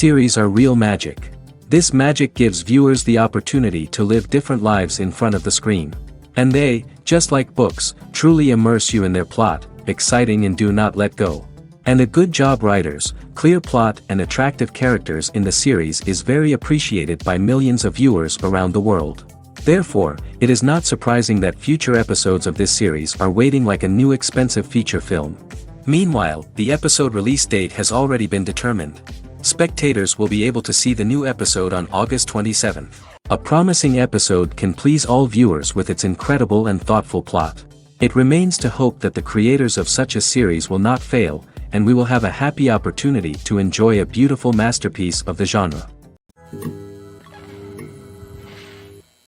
Series are real magic. This magic gives viewers the opportunity to live different lives in front of the screen. And they, just like books, truly immerse you in their plot, exciting and do not let go. And a good job writers, clear plot and attractive characters in the series is very appreciated by millions of viewers around the world. Therefore, it is not surprising that future episodes of this series are waiting like a new expensive feature film. Meanwhile, the episode release date has already been determined. Spectators will be able to see the new episode on August 27th. A promising episode can please all viewers with its incredible and thoughtful plot. It remains to hope that the creators of such a series will not fail, and we will have a happy opportunity to enjoy a beautiful masterpiece of the genre.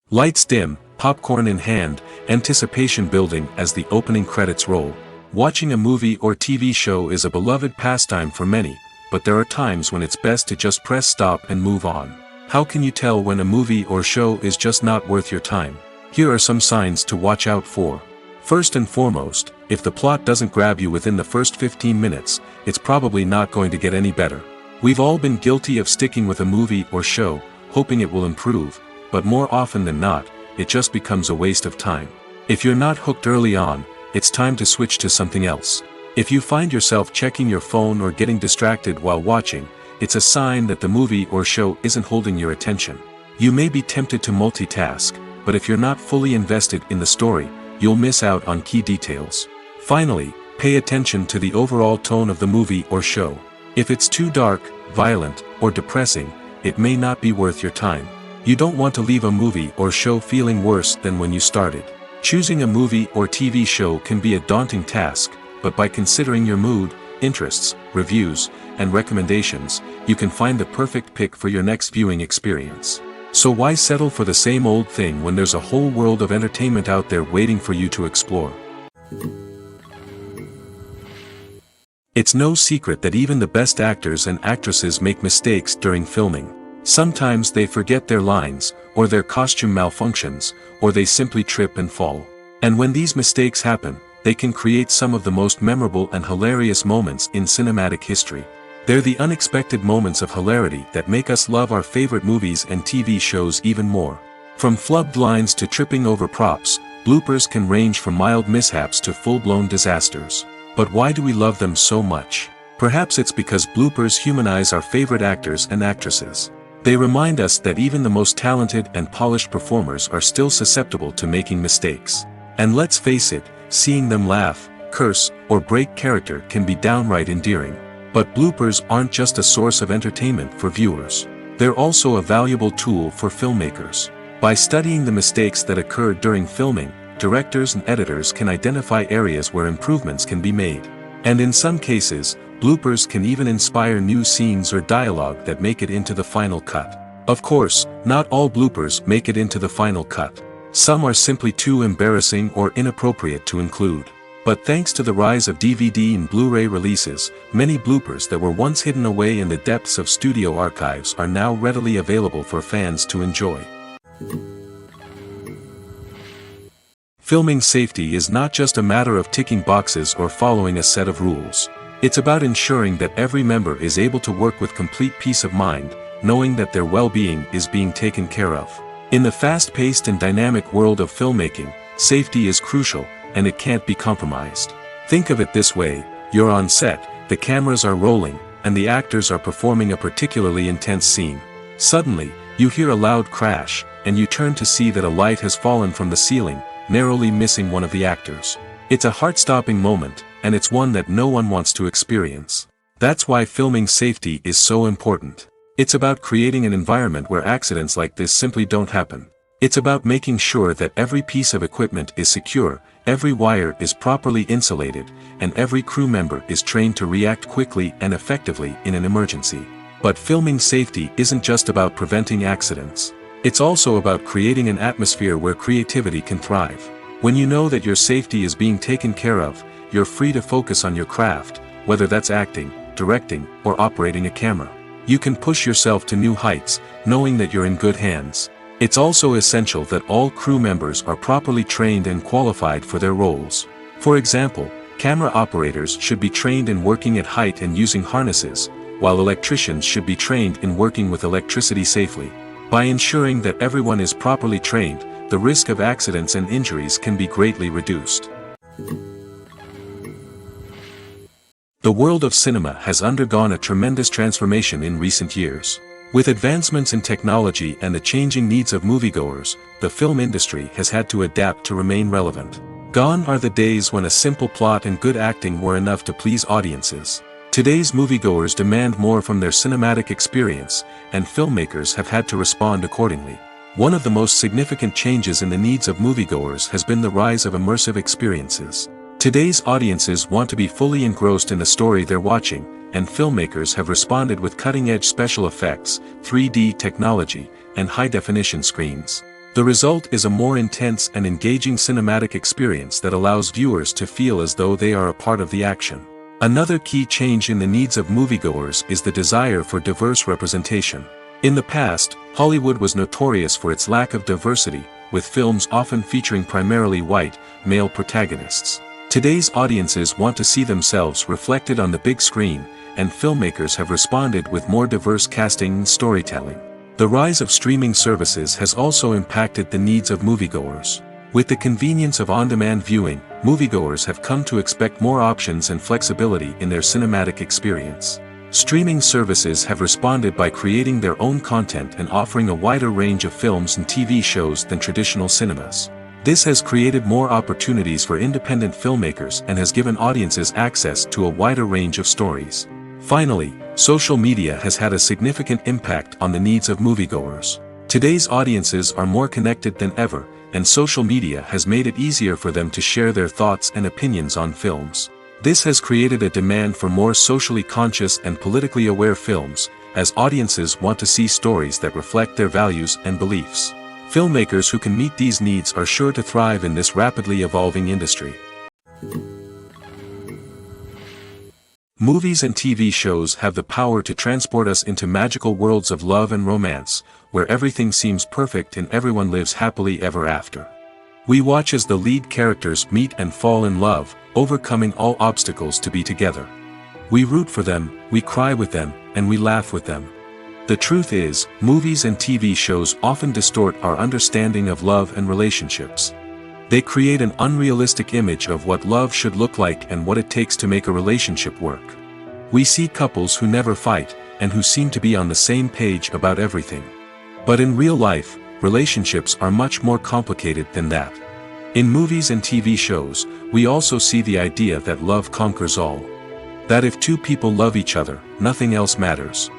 Lights dim, popcorn in hand, anticipation building as the opening credits roll. Watching a movie or TV show is a beloved pastime for many, but there are times when it's best to just press stop and move on. How can you tell when a movie or show is just not worth your time? Here are some signs to watch out for. First and foremost, if the plot doesn't grab you within the first 15 minutes, it's probably not going to get any better. We've all been guilty of sticking with a movie or show, hoping it will improve, but more often than not, it just becomes a waste of time. If you're not hooked early on, it's time to switch to something else. If you find yourself checking your phone or getting distracted while watching, it's a sign that the movie or show isn't holding your attention. You may be tempted to multitask, but if you're not fully invested in the story, you'll miss out on key details. Finally, pay attention to the overall tone of the movie or show. If it's too dark, violent, or depressing, it may not be worth your time. You don't want to leave a movie or show feeling worse than when you started. Choosing a movie or TV show can be a daunting task, but by considering your mood, interests, reviews, and recommendations, you can find the perfect pick for your next viewing experience. So why settle for the same old thing when there's a whole world of entertainment out there waiting for you to explore? It's no secret that even the best actors and actresses make mistakes during filming. Sometimes they forget their lines, or their costume malfunctions, or they simply trip and fall. And when these mistakes happen, they can create some of the most memorable and hilarious moments in cinematic history. They're the unexpected moments of hilarity that make us love our favorite movies and TV shows even more. From flubbed lines to tripping over props, bloopers can range from mild mishaps to full-blown disasters. But why do we love them so much? Perhaps it's because bloopers humanize our favorite actors and actresses. They remind us that even the most talented and polished performers are still susceptible to making mistakes. And let's face it, seeing them laugh, curse, or break character can be downright endearing. But bloopers aren't just a source of entertainment for viewers. They're also a valuable tool for filmmakers. By studying the mistakes that occurred during filming, directors and editors can identify areas where improvements can be made. And in some cases, bloopers can even inspire new scenes or dialogue that make it into the final cut. Of course, not all bloopers make it into the final cut. Some are simply too embarrassing or inappropriate to include. But thanks to the rise of DVD and Blu-ray releases, many bloopers that were once hidden away in the depths of studio archives are now readily available for fans to enjoy. Filming safety is not just a matter of ticking boxes or following a set of rules. It's about ensuring that every member is able to work with complete peace of mind, knowing that their well-being is being taken care of. In the fast-paced and dynamic world of filmmaking, safety is crucial, and it can't be compromised. Think of it this way, you're on set, the cameras are rolling, and the actors are performing a particularly intense scene. Suddenly, you hear a loud crash, and you turn to see that a light has fallen from the ceiling, narrowly missing one of the actors. It's a heart-stopping moment, and it's one that no one wants to experience. That's why filming safety is so important. It's about creating an environment where accidents like this simply don't happen. It's about making sure that every piece of equipment is secure, every wire is properly insulated, and every crew member is trained to react quickly and effectively in an emergency. But filming safety isn't just about preventing accidents. It's also about creating an atmosphere where creativity can thrive. When you know that your safety is being taken care of, you're free to focus on your craft, whether that's acting, directing, or operating a camera. You can push yourself to new heights, knowing that you're in good hands. It's also essential that all crew members are properly trained and qualified for their roles. For example, camera operators should be trained in working at height and using harnesses, while electricians should be trained in working with electricity safely. By ensuring that everyone is properly trained, the risk of accidents and injuries can be greatly reduced. The world of cinema has undergone a tremendous transformation in recent years. With advancements in technology and the changing needs of moviegoers, the film industry has had to adapt to remain relevant. Gone are the days when a simple plot and good acting were enough to please audiences. Today's moviegoers demand more from their cinematic experience, and filmmakers have had to respond accordingly. One of the most significant changes in the needs of moviegoers has been the rise of immersive experiences. Today's audiences want to be fully engrossed in the story they're watching, and filmmakers have responded with cutting-edge special effects, 3D technology, and high-definition screens. The result is a more intense and engaging cinematic experience that allows viewers to feel as though they are a part of the action. Another key change in the needs of moviegoers is the desire for diverse representation. In the past, Hollywood was notorious for its lack of diversity, with films often featuring primarily white, male protagonists. Today's audiences want to see themselves reflected on the big screen, and filmmakers have responded with more diverse casting and storytelling. The rise of streaming services has also impacted the needs of moviegoers. With the convenience of on-demand viewing, moviegoers have come to expect more options and flexibility in their cinematic experience. Streaming services have responded by creating their own content and offering a wider range of films and TV shows than traditional cinemas. This has created more opportunities for independent filmmakers and has given audiences access to a wider range of stories. Finally, social media has had a significant impact on the needs of moviegoers. Today's audiences are more connected than ever, and social media has made it easier for them to share their thoughts and opinions on films. This has created a demand for more socially conscious and politically aware films, as audiences want to see stories that reflect their values and beliefs. Filmmakers who can meet these needs are sure to thrive in this rapidly evolving industry. Movies and TV shows have the power to transport us into magical worlds of love and romance, where everything seems perfect and everyone lives happily ever after. We watch as the lead characters meet and fall in love, overcoming all obstacles to be together. We root for them, we cry with them, and we laugh with them. The truth is, movies and TV shows often distort our understanding of love and relationships. They create an unrealistic image of what love should look like and what it takes to make a relationship work. We see couples who never fight, and who seem to be on the same page about everything. But in real life, relationships are much more complicated than that. In movies and TV shows, we also see the idea that love conquers all. That if two people love each other, nothing else matters.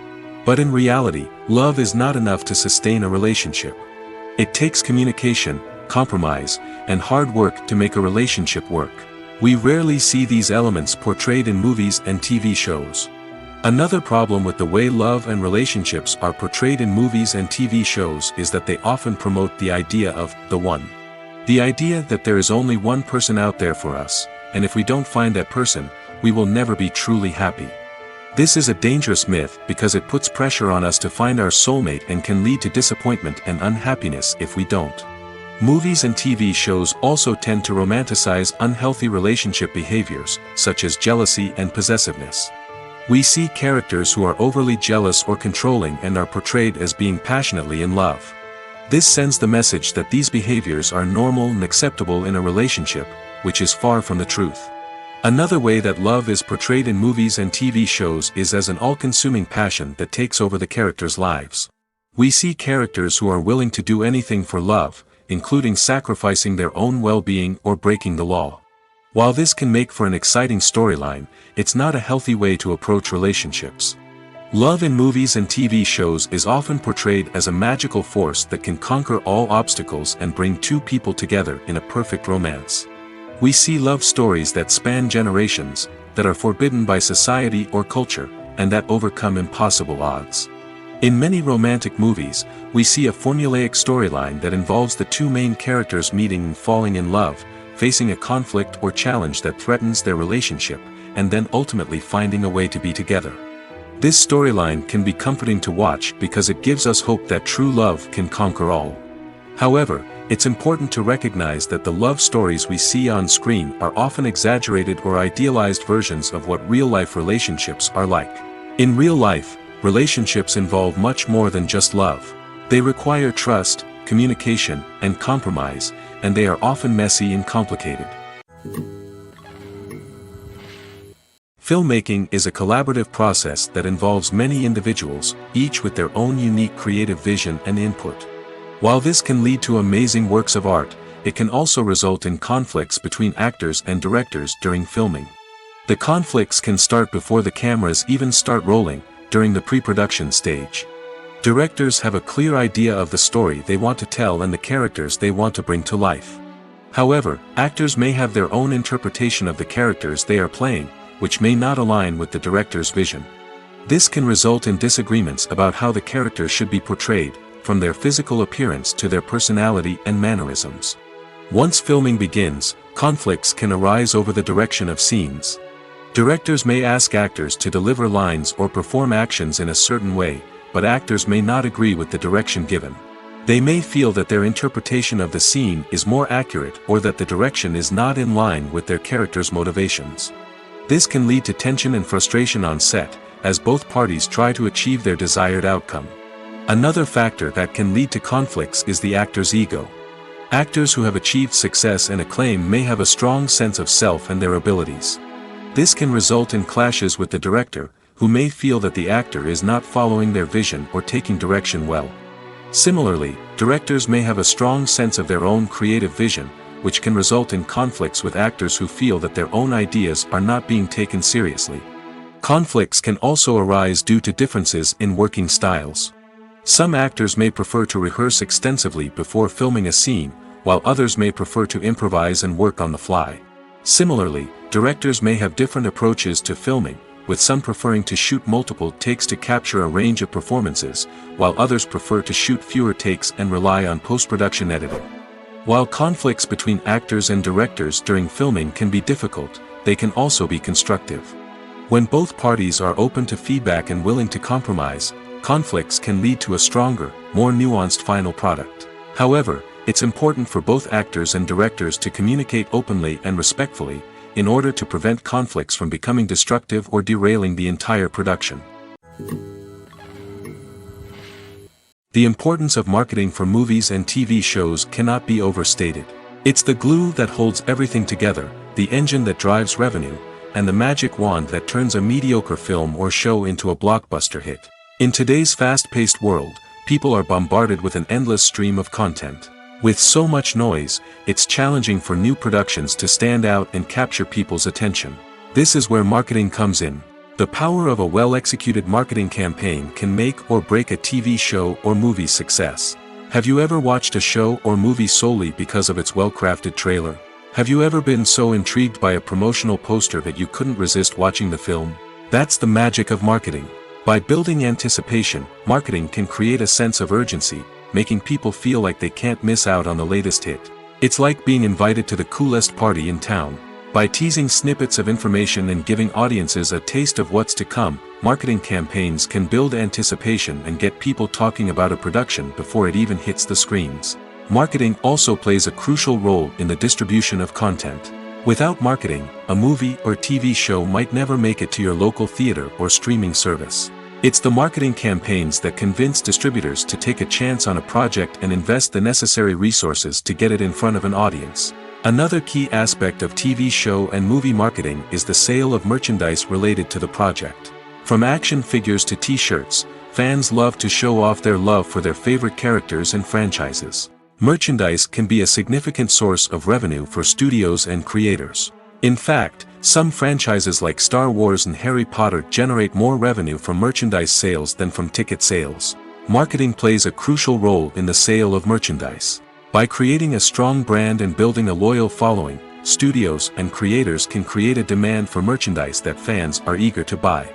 But in reality, love is not enough to sustain a relationship. It takes communication, compromise, and hard work to make a relationship work. We rarely see these elements portrayed in movies and TV shows. Another problem with the way love and relationships are portrayed in movies and TV shows is that they often promote the idea of the one. The idea that there is only one person out there for us, and if we don't find that person, we will never be truly happy. This is a dangerous myth because it puts pressure on us to find our soulmate and can lead to disappointment and unhappiness if we don't. Movies and TV shows also tend to romanticize unhealthy relationship behaviors, such as jealousy and possessiveness. We see characters who are overly jealous or controlling and are portrayed as being passionately in love. This sends the message that these behaviors are normal and acceptable in a relationship, which is far from the truth. Another way that love is portrayed in movies and TV shows is as an all-consuming passion that takes over the characters' lives. We see characters who are willing to do anything for love, including sacrificing their own well-being or breaking the law. While this can make for an exciting storyline, it's not a healthy way to approach relationships. Love in movies and TV shows is often portrayed as a magical force that can conquer all obstacles and bring two people together in a perfect romance. We see love stories that span generations, that are forbidden by society or culture, and that overcome impossible odds. In many romantic movies, we see a formulaic storyline that involves the two main characters meeting and falling in love, facing a conflict or challenge that threatens their relationship, and then ultimately finding a way to be together. This storyline can be comforting to watch because it gives us hope that true love can conquer all. However, it's important to recognize that the love stories we see on screen are often exaggerated or idealized versions of what real-life relationships are like. In real life, relationships involve much more than just love. They require trust, communication, and compromise, and they are often messy and complicated. Filmmaking is a collaborative process that involves many individuals, each with their own unique creative vision and input. While this can lead to amazing works of art, it can also result in conflicts between actors and directors during filming. The conflicts can start before the cameras even start rolling, during the pre-production stage. Directors have a clear idea of the story they want to tell and the characters they want to bring to life. However, actors may have their own interpretation of the characters they are playing, which may not align with the director's vision. This can result in disagreements about how the characters should be portrayed, from their physical appearance to their personality and mannerisms. Once filming begins, conflicts can arise over the direction of scenes. Directors may ask actors to deliver lines or perform actions in a certain way, but actors may not agree with the direction given. They may feel that their interpretation of the scene is more accurate or that the direction is not in line with their character's motivations. This can lead to tension and frustration on set, as both parties try to achieve their desired outcome. Another factor that can lead to conflicts is the actor's ego. Actors who have achieved success and acclaim may have a strong sense of self and their abilities. This can result in clashes with the director, who may feel that the actor is not following their vision or taking direction well. Similarly, directors may have a strong sense of their own creative vision, which can result in conflicts with actors who feel that their own ideas are not being taken seriously. Conflicts can also arise due to differences in working styles. Some actors may prefer to rehearse extensively before filming a scene, while others may prefer to improvise and work on the fly. Similarly, directors may have different approaches to filming, with some preferring to shoot multiple takes to capture a range of performances, while others prefer to shoot fewer takes and rely on post-production editing. While conflicts between actors and directors during filming can be difficult, they can also be constructive. When both parties are open to feedback and willing to compromise, conflicts can lead to a stronger, more nuanced final product. However, it's important for both actors and directors to communicate openly and respectfully, in order to prevent conflicts from becoming destructive or derailing the entire production. The importance of marketing for movies and TV shows cannot be overstated. It's the glue that holds everything together, the engine that drives revenue, and the magic wand that turns a mediocre film or show into a blockbuster hit. In today's fast-paced world, people are bombarded with an endless stream of content. With so much noise, it's challenging for new productions to stand out and capture people's attention. This is where marketing comes in. The power of a well-executed marketing campaign can make or break a TV show or movie's success. Have you ever watched a show or movie solely because of its well-crafted trailer? Have you ever been so intrigued by a promotional poster that you couldn't resist watching the film? That's the magic of marketing. By building anticipation, marketing can create a sense of urgency, making people feel like they can't miss out on the latest hit. It's like being invited to the coolest party in town. By teasing snippets of information and giving audiences a taste of what's to come, marketing campaigns can build anticipation and get people talking about a production before it even hits the screens. Marketing also plays a crucial role in the distribution of content. Without marketing, a movie or TV show might never make it to your local theater or streaming service. It's the marketing campaigns that convince distributors to take a chance on a project and invest the necessary resources to get it in front of an audience. Another key aspect of TV show and movie marketing is the sale of merchandise related to the project. From action figures to t-shirts, fans love to show off their love for their favorite characters and franchises. Merchandise can be a significant source of revenue for studios and creators. In fact, some franchises like Star Wars and Harry Potter generate more revenue from merchandise sales than from ticket sales. Marketing plays a crucial role in the sale of merchandise. By creating a strong brand and building a loyal following, studios and creators can create a demand for merchandise that fans are eager to buy.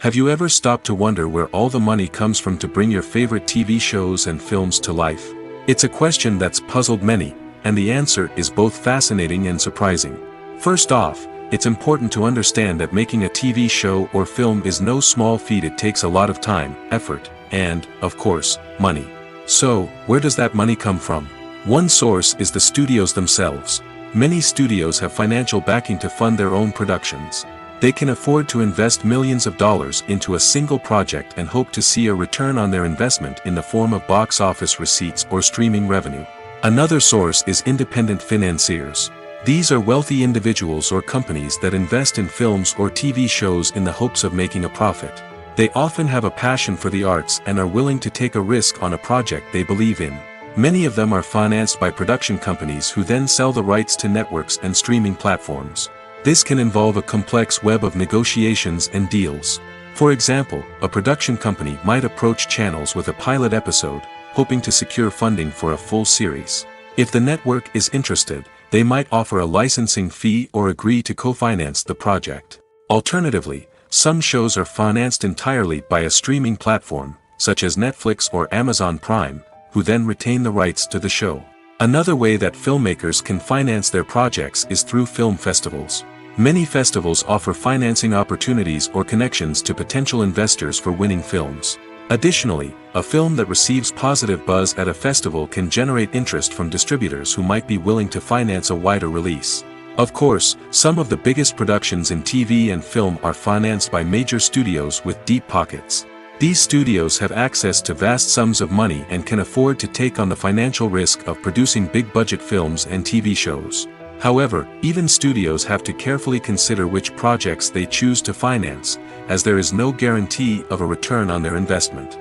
Have you ever stopped to wonder where all the money comes from to bring your favorite TV shows and films to life? It's a question that's puzzled many, and the answer is both fascinating and surprising. First off, it's important to understand that making a TV show or film is no small feat. It takes a lot of time, effort, and, of course, money. So, where does that money come from? One source is the studios themselves. Many studios have financial backing to fund their own productions. They can afford to invest millions of dollars into a single project and hope to see a return on their investment in the form of box office receipts or streaming revenue. Another source is independent financiers. These are wealthy individuals or companies that invest in films or TV shows in the hopes of making a profit. They often have a passion for the arts and are willing to take a risk on a project they believe in. Many of them are financed by production companies who then sell the rights to networks and streaming platforms. This can involve a complex web of negotiations and deals. For example, a production company might approach channels with a pilot episode, hoping to secure funding for a full series. If the network is interested, they might offer a licensing fee or agree to co-finance the project. Alternatively, some shows are financed entirely by a streaming platform, such as Netflix or Amazon Prime, who then retain the rights to the show. Another way that filmmakers can finance their projects is through film festivals. Many festivals offer financing opportunities or connections to potential investors for winning films. Additionally, a film that receives positive buzz at a festival can generate interest from distributors who might be willing to finance a wider release. Of course, some of the biggest productions in TV and film are financed by major studios with deep pockets. These studios have access to vast sums of money and can afford to take on the financial risk of producing big-budget films and TV shows. However, even studios have to carefully consider which projects they choose to finance, as there is no guarantee of a return on their investment.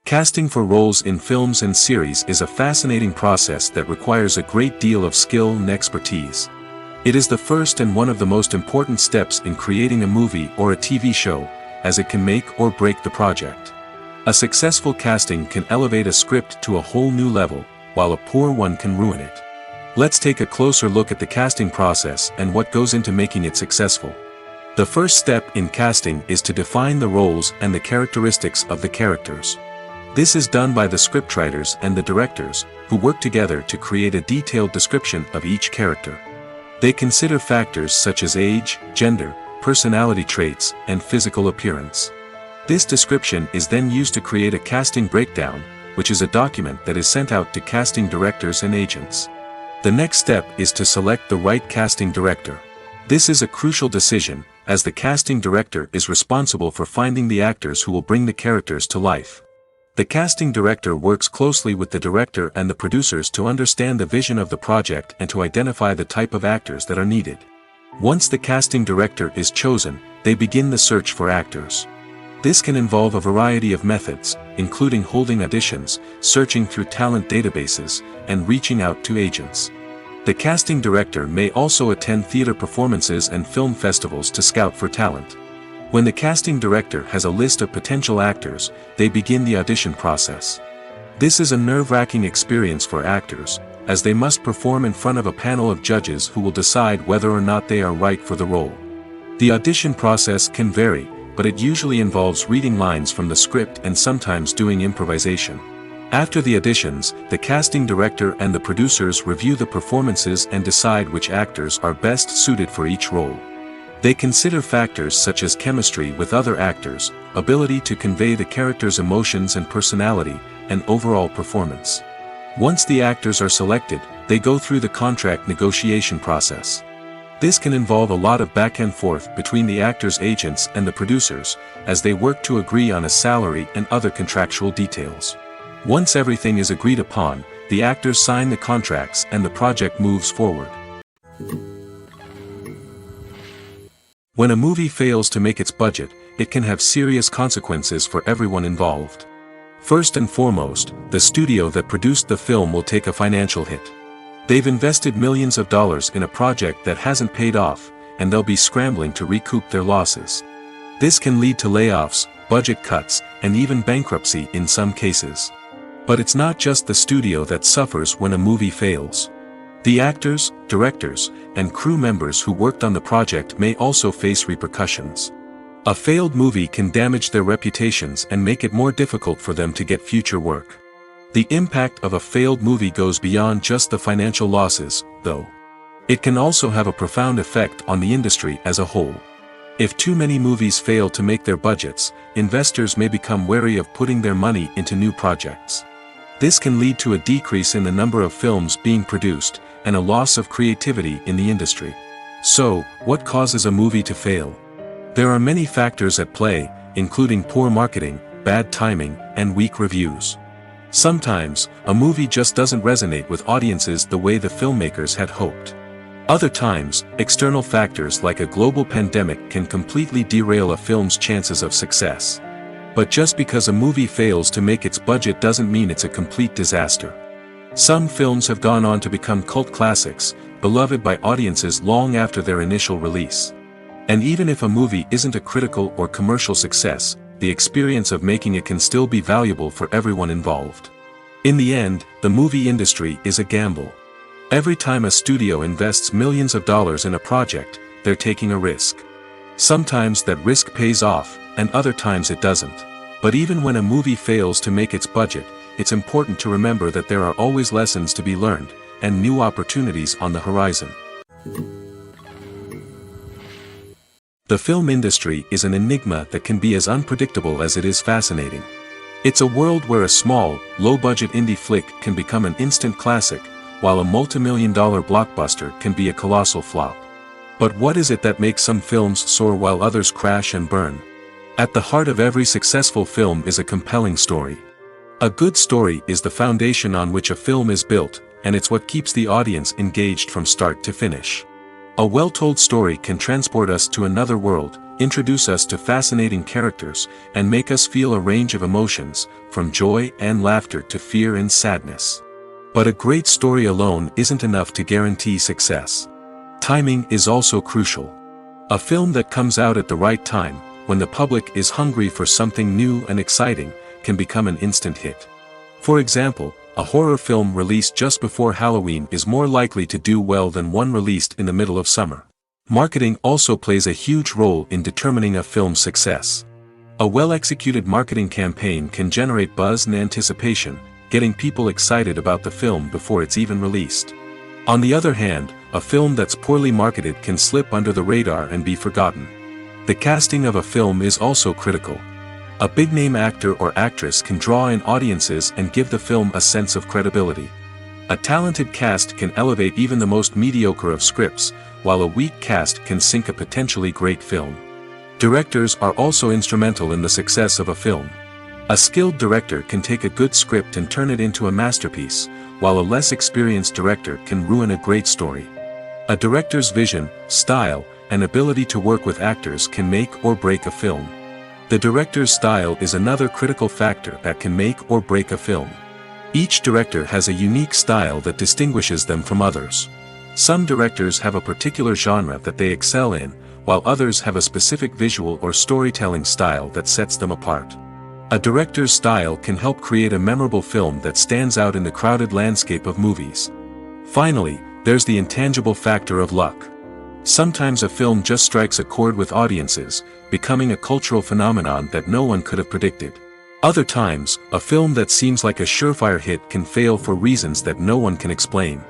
Casting for roles in films and series is a fascinating process that requires a great deal of skill and expertise. It is the first and one of the most important steps in creating a movie or a TV show, as it can make or break the project. A successful casting can elevate a script to a whole new level, while a poor one can ruin it. Let's take a closer look at the casting process and what goes into making it successful. The first step in casting is to define the roles and the characteristics of the characters. This is done by the scriptwriters and the directors, who work together to create a detailed description of each character. They consider factors such as age, gender, personality traits, and physical appearance. This description is then used to create a casting breakdown, which is a document that is sent out to casting directors and agents. The next step is to select the right casting director. This is a crucial decision, as the casting director is responsible for finding the actors who will bring the characters to life. The casting director works closely with the director and the producers to understand the vision of the project and to identify the type of actors that are needed. Once the casting director is chosen, they begin the search for actors. This can involve a variety of methods, including holding auditions, searching through talent databases, and reaching out to agents. The casting director may also attend theater performances and film festivals to scout for talent. When the casting director has a list of potential actors, they begin the audition process. This is a nerve-wracking experience for actors, as they must perform in front of a panel of judges who will decide whether or not they are right for the role. The audition process can vary, but it usually involves reading lines from the script and sometimes doing improvisation. After the auditions, the casting director and the producers review the performances and decide which actors are best suited for each role. They consider factors such as chemistry with other actors, ability to convey the character's emotions and personality, and overall performance. Once the actors are selected, they go through the contract negotiation process. This can involve a lot of back and forth between the actors' agents and the producers, as they work to agree on a salary and other contractual details. Once everything is agreed upon, the actors sign the contracts and the project moves forward. When a movie fails to make its budget, it can have serious consequences for everyone involved. First and foremost, the studio that produced the film will take a financial hit. They've invested millions of dollars in a project that hasn't paid off, and they'll be scrambling to recoup their losses. This can lead to layoffs, budget cuts, and even bankruptcy in some cases. But it's not just the studio that suffers when a movie fails. The actors, directors, and crew members who worked on the project may also face repercussions. A failed movie can damage their reputations and make it more difficult for them to get future work. The impact of a failed movie goes beyond just the financial losses, though. It can also have a profound effect on the industry as a whole. If too many movies fail to make their budgets, investors may become wary of putting their money into new projects. This can lead to a decrease in the number of films being produced, and a loss of creativity in the industry. So, what causes a movie to fail? There are many factors at play, including poor marketing, bad timing, and weak reviews. Sometimes, a movie just doesn't resonate with audiences the way the filmmakers had hoped. Other times, external factors like a global pandemic can completely derail a film's chances of success. But just because a movie fails to make its budget doesn't mean it's a complete disaster. Some films have gone on to become cult classics, beloved by audiences long after their initial release. And even if a movie isn't a critical or commercial success, the experience of making it can still be valuable for everyone involved. In the end, the movie industry is a gamble. Every time a studio invests millions of dollars in a project, they're taking a risk. Sometimes that risk pays off, and other times it doesn't. But even when a movie fails to make its budget, it's important to remember that there are always lessons to be learned, and new opportunities on the horizon. The film industry is an enigma that can be as unpredictable as it is fascinating. It's a world where a small, low-budget indie flick can become an instant classic, while a multi-million-dollar blockbuster can be a colossal flop. But what is it that makes some films soar while others crash and burn? At the heart of every successful film is a compelling story. A good story is the foundation on which a film is built, and it's what keeps the audience engaged from start to finish. A well-told story can transport us to another world, introduce us to fascinating characters, and make us feel a range of emotions, from joy and laughter to fear and sadness. But a great story alone isn't enough to guarantee success. Timing is also crucial. A film that comes out at the right time, when the public is hungry for something new and exciting, can become an instant hit. For example, a horror film released just before Halloween is more likely to do well than one released in the middle of summer. Marketing also plays a huge role in determining a film's success. A well-executed marketing campaign can generate buzz and anticipation, getting people excited about the film before it's even released. On the other hand, a film that's poorly marketed can slip under the radar and be forgotten. The casting of a film is also critical. A big-name actor or actress can draw in audiences and give the film a sense of credibility. A talented cast can elevate even the most mediocre of scripts, while a weak cast can sink a potentially great film. Directors are also instrumental in the success of a film. A skilled director can take a good script and turn it into a masterpiece, while a less experienced director can ruin a great story. A director's vision, style, and ability to work with actors can make or break a film. The director's style is another critical factor that can make or break a film. Each director has a unique style that distinguishes them from others. Some directors have a particular genre that they excel in, while others have a specific visual or storytelling style that sets them apart. A director's style can help create a memorable film that stands out in the crowded landscape of movies. Finally, there's the intangible factor of luck. Sometimes a film just strikes a chord with audiences, becoming a cultural phenomenon that no one could have predicted. Other times, a film that seems like a surefire hit can fail for reasons that no one can explain.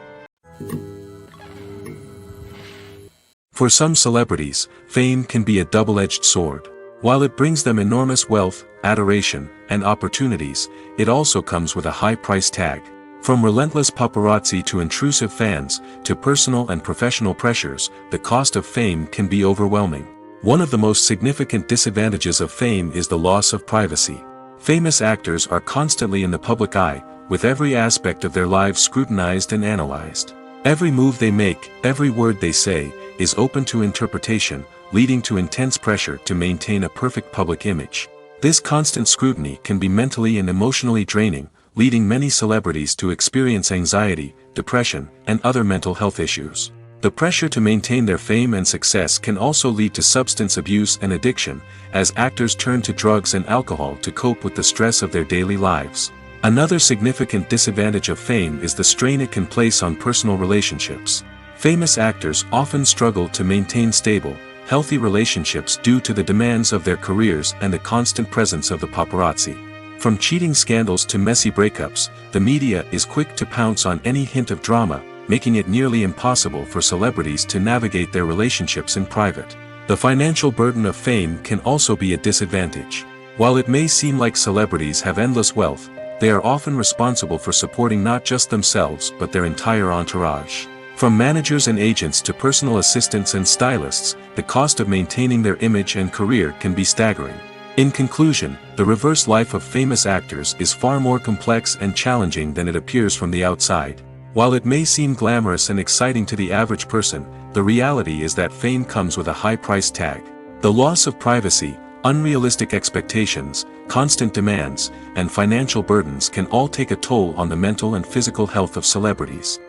For some celebrities, fame can be a double-edged sword. While it brings them enormous wealth, adoration, and opportunities, it also comes with a high price tag. From relentless paparazzi to intrusive fans, to personal and professional pressures, the cost of fame can be overwhelming. One of the most significant disadvantages of fame is the loss of privacy. Famous actors are constantly in the public eye, with every aspect of their lives scrutinized and analyzed. Every move they make, every word they say, is open to interpretation, leading to intense pressure to maintain a perfect public image. This constant scrutiny can be mentally and emotionally draining, leading many celebrities to experience anxiety, depression, and other mental health issues. The pressure to maintain their fame and success can also lead to substance abuse and addiction, as actors turn to drugs and alcohol to cope with the stress of their daily lives. Another significant disadvantage of fame is the strain it can place on personal relationships. Famous actors often struggle to maintain stable, healthy relationships due to the demands of their careers and the constant presence of the paparazzi. From cheating scandals to messy breakups, the media is quick to pounce on any hint of drama, making it nearly impossible for celebrities to navigate their relationships in private. The financial burden of fame can also be a disadvantage. While it may seem like celebrities have endless wealth, they are often responsible for supporting not just themselves but their entire entourage. From managers and agents to personal assistants and stylists, the cost of maintaining their image and career can be staggering. In conclusion, the reverse life of famous actors is far more complex and challenging than it appears from the outside. While it may seem glamorous and exciting to the average person, the reality is that fame comes with a high price tag. The loss of privacy, unrealistic expectations, constant demands, and financial burdens can all take a toll on the mental and physical health of celebrities.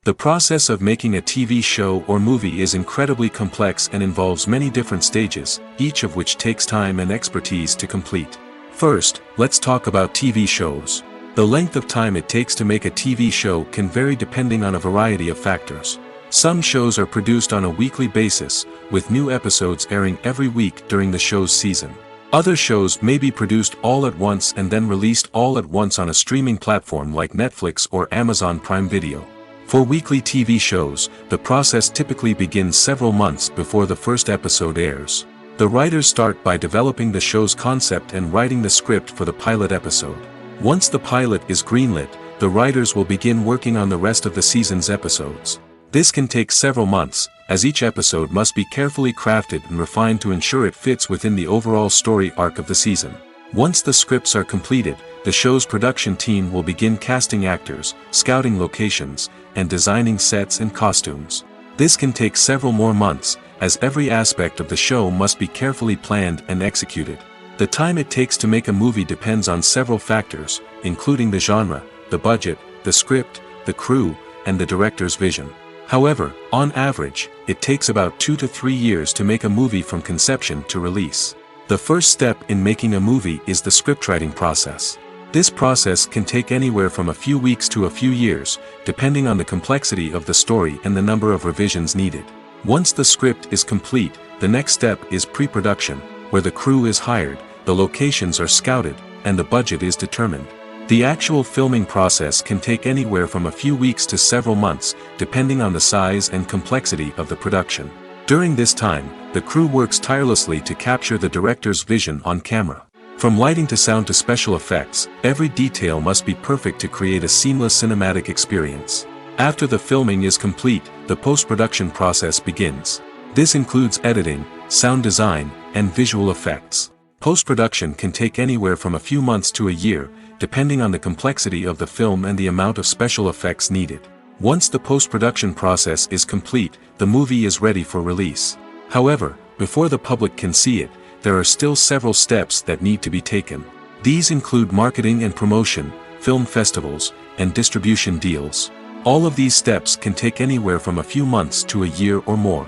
The process of making a TV show or movie is incredibly complex and involves many different stages, each of which takes time and expertise to complete. First, let's talk about TV shows. The length of time it takes to make a TV show can vary depending on a variety of factors. Some shows are produced on a weekly basis, with new episodes airing every week during the show's season. Other shows may be produced all at once and then released all at once on a streaming platform like Netflix or Amazon Prime Video. For weekly TV shows, the process typically begins several months before the first episode airs. The writers start by developing the show's concept and writing the script for the pilot episode. Once the pilot is greenlit, the writers will begin working on the rest of the season's episodes. This can take several months, as each episode must be carefully crafted and refined to ensure it fits within the overall story arc of the season. Once the scripts are completed, the show's production team will begin casting actors, scouting locations, and designing sets and costumes. This can take several more months, as every aspect of the show must be carefully planned and executed. The time it takes to make a movie depends on several factors, including the genre, the budget, the script, the crew, and the director's vision. However, on average, it takes about 2 to 3 years to make a movie from conception to release. The first step in making a movie is the scriptwriting process. This process can take anywhere from a few weeks to a few years, depending on the complexity of the story and the number of revisions needed. Once the script is complete, the next step is pre-production, where the crew is hired, the locations are scouted, and the budget is determined. The actual filming process can take anywhere from a few weeks to several months, depending on the size and complexity of the production. During this time, the crew works tirelessly to capture the director's vision on camera. From lighting to sound to special effects, every detail must be perfect to create a seamless cinematic experience. After the filming is complete, the post-production process begins. This includes editing, sound design, and visual effects. Post-production can take anywhere from a few months to a year, depending on the complexity of the film and the amount of special effects needed. Once the post-production process is complete, the movie is ready for release. However, before the public can see it, there are still several steps that need to be taken. These include marketing and promotion, film festivals, and distribution deals. All of these steps can take anywhere from a few months to a year or more.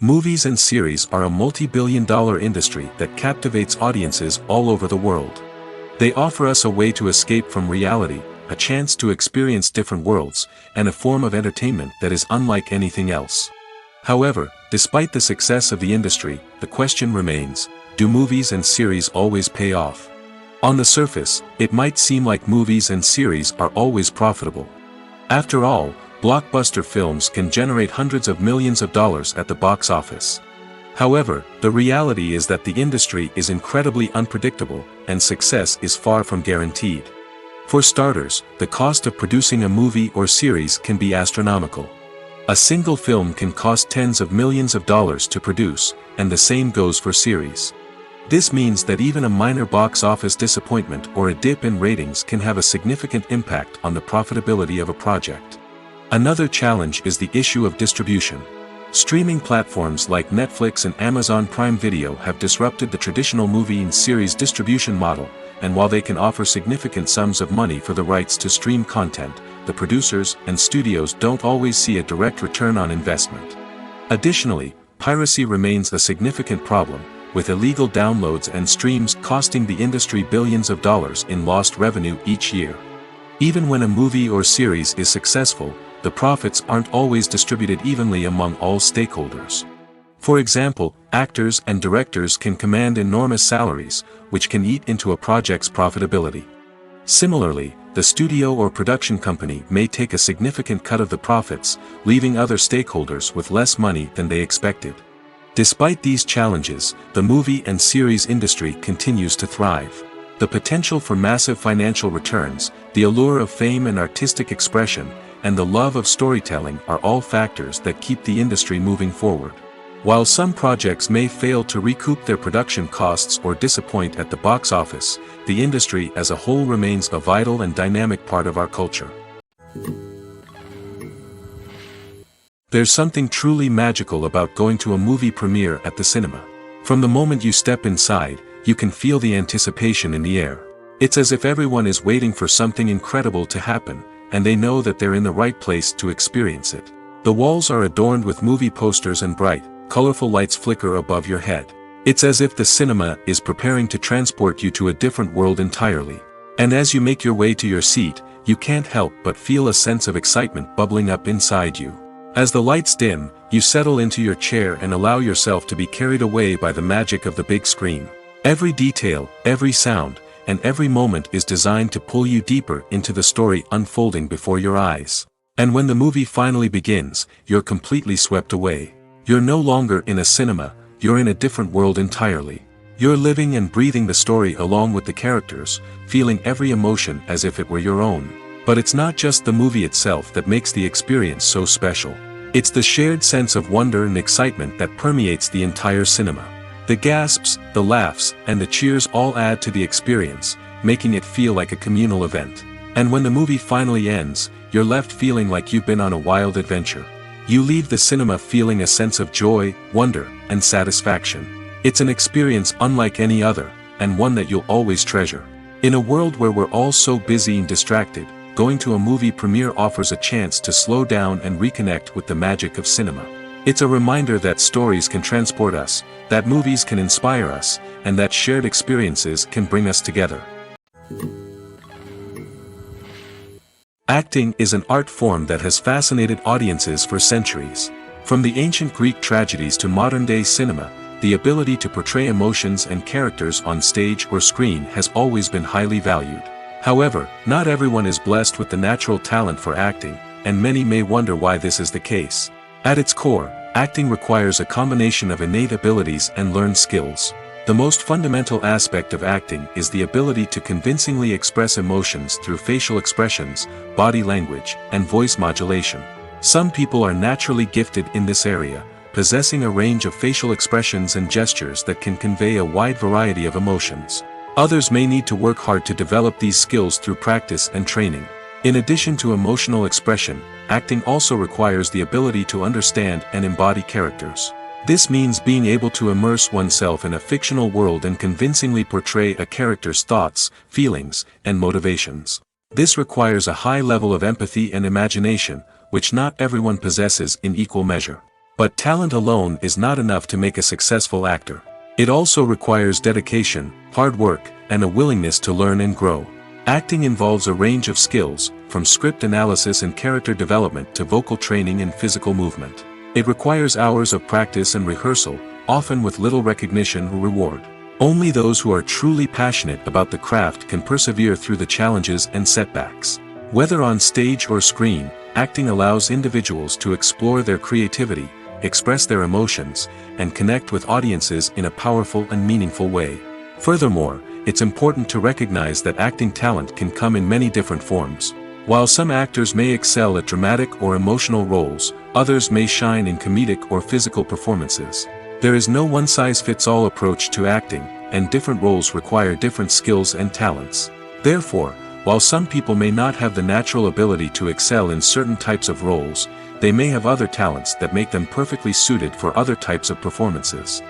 Movies and series are a multi-billion-dollar industry that captivates audiences all over the world. They offer us a way to escape from reality, a chance to experience different worlds, and a form of entertainment that is unlike anything else. However, despite the success of the industry, the question remains, do movies and series always pay off? On the surface, it might seem like movies and series are always profitable. After all, blockbuster films can generate hundreds of millions of dollars at the box office. However, the reality is that the industry is incredibly unpredictable, and success is far from guaranteed. For starters, the cost of producing a movie or series can be astronomical. A single film can cost tens of millions of dollars to produce, and the same goes for series. This means that even a minor box office disappointment or a dip in ratings can have a significant impact on the profitability of a project. Another challenge is the issue of distribution. Streaming platforms like Netflix and Amazon Prime Video have disrupted the traditional movie and series distribution model, and while they can offer significant sums of money for the rights to stream content, the producers and studios don't always see a direct return on investment. Additionally, piracy remains a significant problem, with illegal downloads and streams costing the industry billions of dollars in lost revenue each year. Even when a movie or series is successful, the profits aren't always distributed evenly among all stakeholders. For example, actors and directors can command enormous salaries, which can eat into a project's profitability. Similarly, the studio or production company may take a significant cut of the profits, leaving other stakeholders with less money than they expected. Despite these challenges, the movie and series industry continues to thrive. The potential for massive financial returns, the allure of fame and artistic expression, and the love of storytelling are all factors that keep the industry moving forward. While some projects may fail to recoup their production costs or disappoint at the box office, the industry as a whole remains a vital and dynamic part of our culture. There's something truly magical about going to a movie premiere at the cinema. From the moment you step inside, you can feel the anticipation in the air. It's as if everyone is waiting for something incredible to happen, and they know that they're in the right place to experience it. The walls are adorned with movie posters and bright, colorful lights flicker above your head. It's as if the cinema is preparing to transport you to a different world entirely. And as you make your way to your seat, you can't help but feel a sense of excitement bubbling up inside you. As the lights dim, you settle into your chair and allow yourself to be carried away by the magic of the big screen. Every detail, every sound, and every moment is designed to pull you deeper into the story unfolding before your eyes. And when the movie finally begins, you're completely swept away. You're no longer in a cinema, you're in a different world entirely. You're living and breathing the story along with the characters, feeling every emotion as if it were your own. But it's not just the movie itself that makes the experience so special. It's the shared sense of wonder and excitement that permeates the entire cinema. The gasps, the laughs, and the cheers all add to the experience, making it feel like a communal event. And when the movie finally ends, you're left feeling like you've been on a wild adventure. You leave the cinema feeling a sense of joy, wonder, and satisfaction. It's an experience unlike any other, and one that you'll always treasure. In a world where we're all so busy and distracted, going to a movie premiere offers a chance to slow down and reconnect with the magic of cinema. It's a reminder that stories can transport us, that movies can inspire us, and that shared experiences can bring us together. Acting is an art form that has fascinated audiences for centuries. From the ancient Greek tragedies to modern-day cinema, the ability to portray emotions and characters on stage or screen has always been highly valued. However, not everyone is blessed with the natural talent for acting, and many may wonder why this is the case. At its core, acting requires a combination of innate abilities and learned skills. The most fundamental aspect of acting is the ability to convincingly express emotions through facial expressions, body language, and voice modulation. Some people are naturally gifted in this area, possessing a range of facial expressions and gestures that can convey a wide variety of emotions. Others may need to work hard to develop these skills through practice and training. In addition to emotional expression, acting also requires the ability to understand and embody characters. This means being able to immerse oneself in a fictional world and convincingly portray a character's thoughts, feelings, and motivations. This requires a high level of empathy and imagination, which not everyone possesses in equal measure. But talent alone is not enough to make a successful actor. It also requires dedication, hard work, and a willingness to learn and grow. Acting involves a range of skills, from script analysis and character development to vocal training and physical movement. It requires hours of practice and rehearsal, often with little recognition or reward. Only those who are truly passionate about the craft can persevere through the challenges and setbacks. Whether on stage or screen, acting allows individuals to explore their creativity, express their emotions, and connect with audiences in a powerful and meaningful way. Furthermore, it's important to recognize that acting talent can come in many different forms. While some actors may excel at dramatic or emotional roles, others may shine in comedic or physical performances. There is no one-size-fits-all approach to acting, and different roles require different skills and talents. Therefore, while some people may not have the natural ability to excel in certain types of roles, they may have other talents that make them perfectly suited for other types of performances.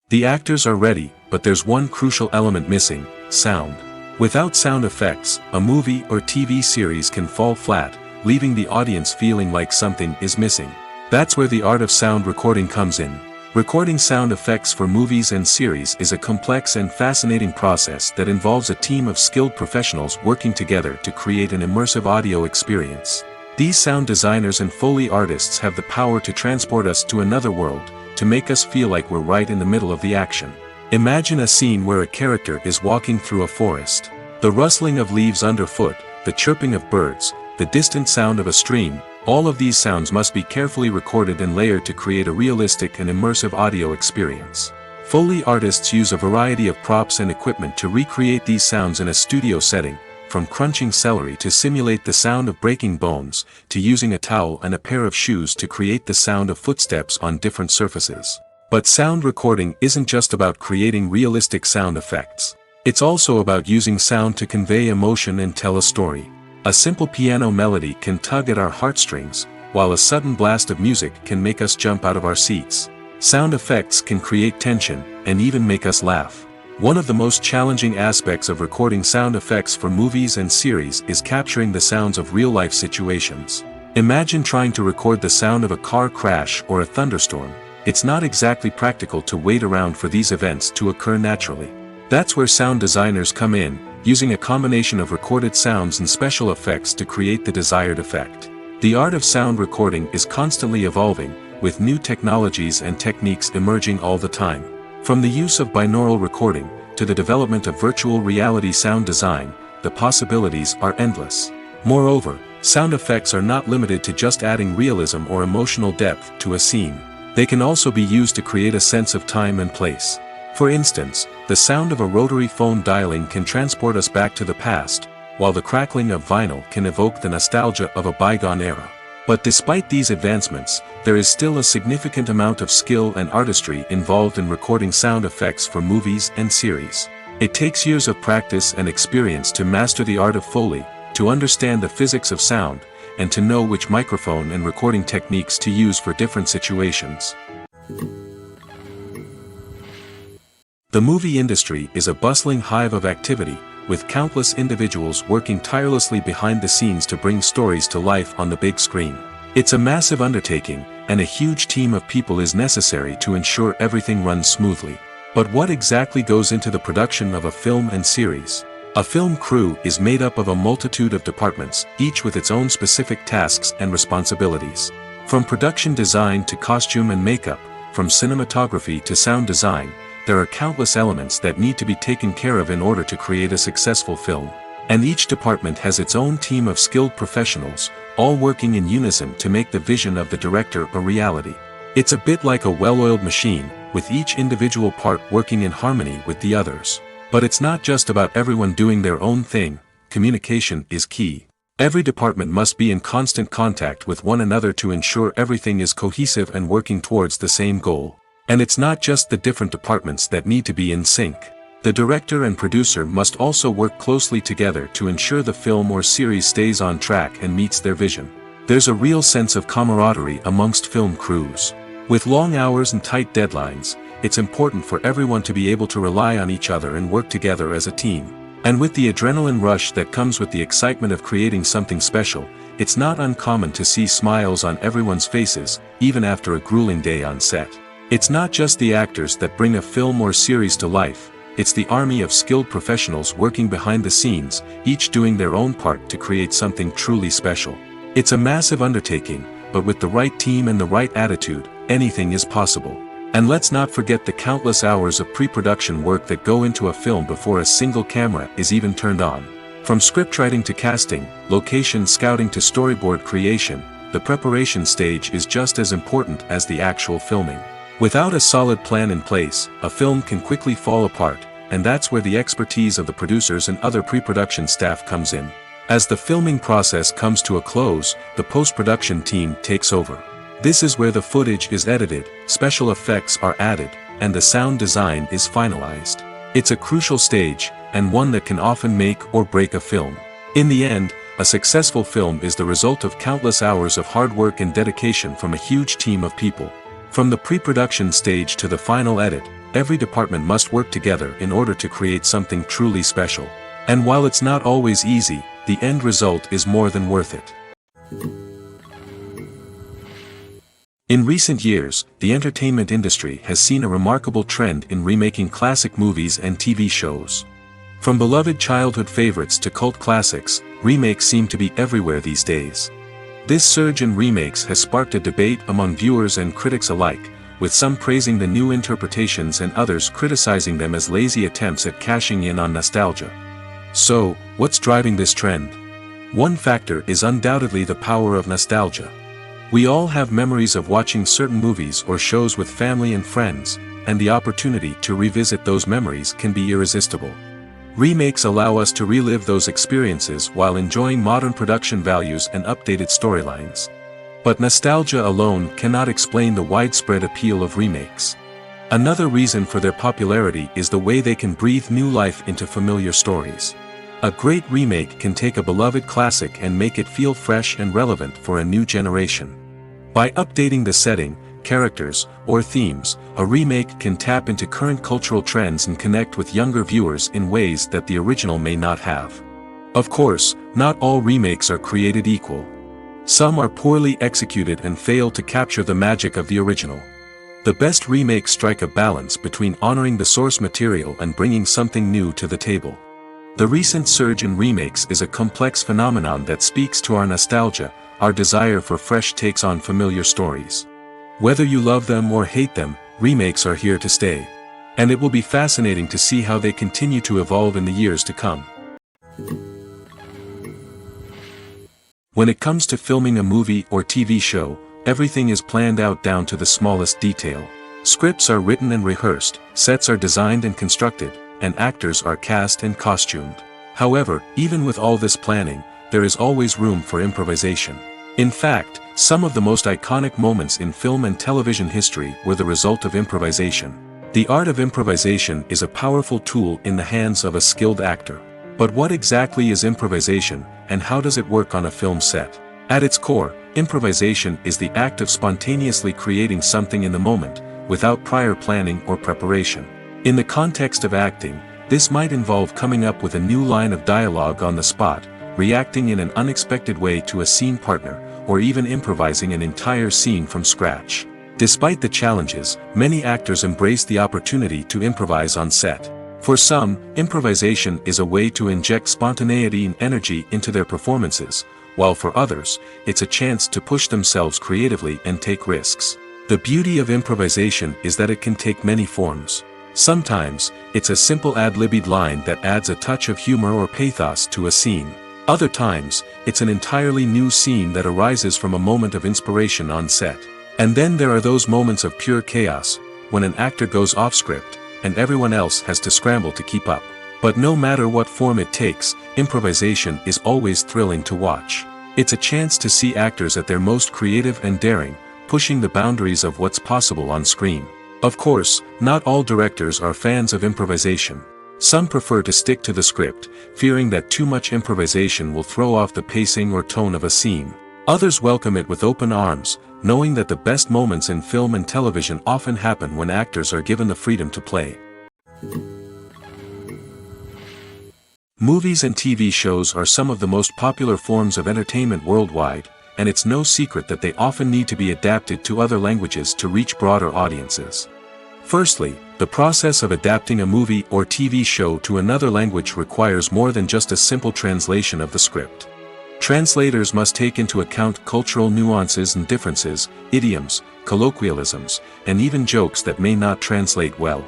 The actors are ready, but there's one crucial element missing: sound. Without sound effects, a movie or TV series can fall flat, leaving the audience feeling like something is missing. That's where the art of sound recording comes in. Recording sound effects for movies and series is a complex and fascinating process that involves a team of skilled professionals working together to create an immersive audio experience. These sound designers and Foley artists have the power to transport us to another world, to make us feel like we're right in the middle of the action. Imagine a scene where a character is walking through a forest. The rustling of leaves underfoot, the chirping of birds, the distant sound of a stream, all of these sounds must be carefully recorded and layered to create a realistic and immersive audio experience. Foley artists use a variety of props and equipment to recreate these sounds in a studio setting, from crunching celery to simulate the sound of breaking bones, to using a towel and a pair of shoes to create the sound of footsteps on different surfaces. But sound recording isn't just about creating realistic sound effects. It's also about using sound to convey emotion and tell a story. A simple piano melody can tug at our heartstrings, while a sudden blast of music can make us jump out of our seats. Sound effects can create tension, and even make us laugh. One of the most challenging aspects of recording sound effects for movies and series is capturing the sounds of real-life situations. Imagine trying to record the sound of a car crash or a thunderstorm. It's not exactly practical to wait around for these events to occur naturally. That's where sound designers come in, using a combination of recorded sounds and special effects to create the desired effect. The art of sound recording is constantly evolving, with new technologies and techniques emerging all the time. From the use of binaural recording, to the development of virtual reality sound design, the possibilities are endless. Moreover, sound effects are not limited to just adding realism or emotional depth to a scene. They can also be used to create a sense of time and place. For instance, the sound of a rotary phone dialing can transport us back to the past, while the crackling of vinyl can evoke the nostalgia of a bygone era. But despite these advancements, there is still a significant amount of skill and artistry involved in recording sound effects for movies and series. It takes years of practice and experience to master the art of Foley, to understand the physics of sound, and to know which microphone and recording techniques to use for different situations. The movie industry is a bustling hive of activity, with countless individuals working tirelessly behind the scenes to bring stories to life on the big screen. It's a massive undertaking, and a huge team of people is necessary to ensure everything runs smoothly. But what exactly goes into the production of a film and series? A film crew is made up of a multitude of departments, each with its own specific tasks and responsibilities. From production design to costume and makeup, from cinematography to sound design, there are countless elements that need to be taken care of in order to create a successful film. And each department has its own team of skilled professionals, all working in unison to make the vision of the director a reality. It's a bit like a well-oiled machine, with each individual part working in harmony with the others. But it's not just about everyone doing their own thing. Communication is key. Every department must be in constant contact with one another to ensure everything is cohesive and working towards the same goal. And it's not just the different departments that need to be in sync. The director and producer must also work closely together to ensure the film or series stays on track and meets their vision. There's a real sense of camaraderie amongst film crews. With long hours and tight deadlines, it's important for everyone to be able to rely on each other and work together as a team. And with the adrenaline rush that comes with the excitement of creating something special, it's not uncommon to see smiles on everyone's faces, even after a grueling day on set. It's not just the actors that bring a film or series to life, it's the army of skilled professionals working behind the scenes, each doing their own part to create something truly special. It's a massive undertaking, but with the right team and the right attitude, anything is possible. And let's not forget the countless hours of pre-production work that go into a film before a single camera is even turned on. From scriptwriting to casting, location scouting to storyboard creation, the preparation stage is just as important as the actual filming. Without a solid plan in place, a film can quickly fall apart, and that's where the expertise of the producers and other pre-production staff comes in. As the filming process comes to a close, the post-production team takes over. This is where the footage is edited, special effects are added, and the sound design is finalized. It's a crucial stage, and one that can often make or break a film. In the end, a successful film is the result of countless hours of hard work and dedication from a huge team of people. From the pre-production stage to the final edit, every department must work together in order to create something truly special. And while it's not always easy, the end result is more than worth it. In recent years, the entertainment industry has seen a remarkable trend in remaking classic movies and TV shows. From beloved childhood favorites to cult classics, remakes seem to be everywhere these days. This surge in remakes has sparked a debate among viewers and critics alike, with some praising the new interpretations and others criticizing them as lazy attempts at cashing in on nostalgia. So, what's driving this trend? One factor is undoubtedly the power of nostalgia. We all have memories of watching certain movies or shows with family and friends, and the opportunity to revisit those memories can be irresistible. Remakes allow us to relive those experiences while enjoying modern production values and updated storylines. But nostalgia alone cannot explain the widespread appeal of remakes. Another reason for their popularity is the way they can breathe new life into familiar stories. A great remake can take a beloved classic and make it feel fresh and relevant for a new generation. By updating the setting, characters, or themes, a remake can tap into current cultural trends and connect with younger viewers in ways that the original may not have. Of course, not all remakes are created equal. Some are poorly executed and fail to capture the magic of the original. The best remakes strike a balance between honoring the source material and bringing something new to the table. The recent surge in remakes is a complex phenomenon that speaks to our nostalgia, our desire for fresh takes on familiar stories. Whether you love them or hate them, remakes are here to stay. And it will be fascinating to see how they continue to evolve in the years to come. When it comes to filming a movie or TV show, everything is planned out down to the smallest detail. Scripts are written and rehearsed, sets are designed and constructed, and actors are cast and costumed. However, even with all this planning, there is always room for improvisation. In fact, some of the most iconic moments in film and television history were the result of improvisation. The art of improvisation is a powerful tool in the hands of a skilled actor. But what exactly is improvisation, and how does it work on a film set? At its core, improvisation is the act of spontaneously creating something in the moment, without prior planning or preparation. In the context of acting, this might involve coming up with a new line of dialogue on the spot, reacting in an unexpected way to a scene partner, or even improvising an entire scene from scratch. Despite the challenges, many actors embrace the opportunity to improvise on set. For some, improvisation is a way to inject spontaneity and energy into their performances, while for others, it's a chance to push themselves creatively and take risks. The beauty of improvisation is that it can take many forms. Sometimes, it's a simple ad-libbed line that adds a touch of humor or pathos to a scene. Other times, it's an entirely new scene that arises from a moment of inspiration on set. And then there are those moments of pure chaos, when an actor goes off script, and everyone else has to scramble to keep up. But no matter what form it takes, improvisation is always thrilling to watch. It's a chance to see actors at their most creative and daring, pushing the boundaries of what's possible on screen. Of course, not all directors are fans of improvisation. Some prefer to stick to the script, fearing that too much improvisation will throw off the pacing or tone of a scene. Others welcome it with open arms, knowing that the best moments in film and television often happen when actors are given the freedom to play. Movies and TV shows are some of the most popular forms of entertainment worldwide, and it's no secret that they often need to be adapted to other languages to reach broader audiences. Firstly, the process of adapting a movie or TV show to another language requires more than just a simple translation of the script. Translators must take into account cultural nuances and differences, idioms, colloquialisms, and even jokes that may not translate well.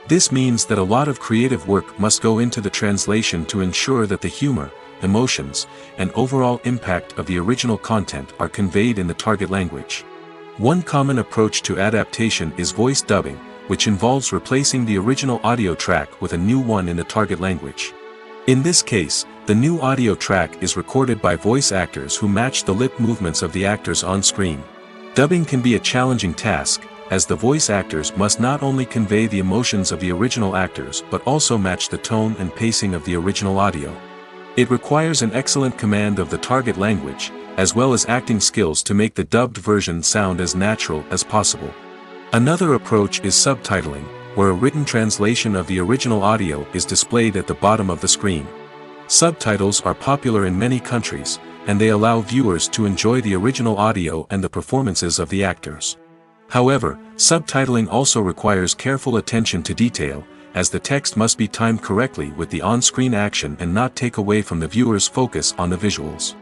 This means that a lot of creative work must go into the translation to ensure that the humor, emotions, and overall impact of the original content are conveyed in the target language. One common approach to adaptation is voice dubbing, which involves replacing the original audio track with a new one in the target language. In this case, the new audio track is recorded by voice actors who match the lip movements of the actors on screen. Dubbing can be a challenging task, as the voice actors must not only convey the emotions of the original actors but also match the tone and pacing of the original audio. It requires an excellent command of the target language, as well as acting skills to make the dubbed version sound as natural as possible. Another approach is subtitling, where a written translation of the original audio is displayed at the bottom of the screen. Subtitles are popular in many countries, and they allow viewers to enjoy the original audio and the performances of the actors. However, subtitling also requires careful attention to detail, as the text must be timed correctly with the on-screen action and not take away from the viewer's focus on the visuals.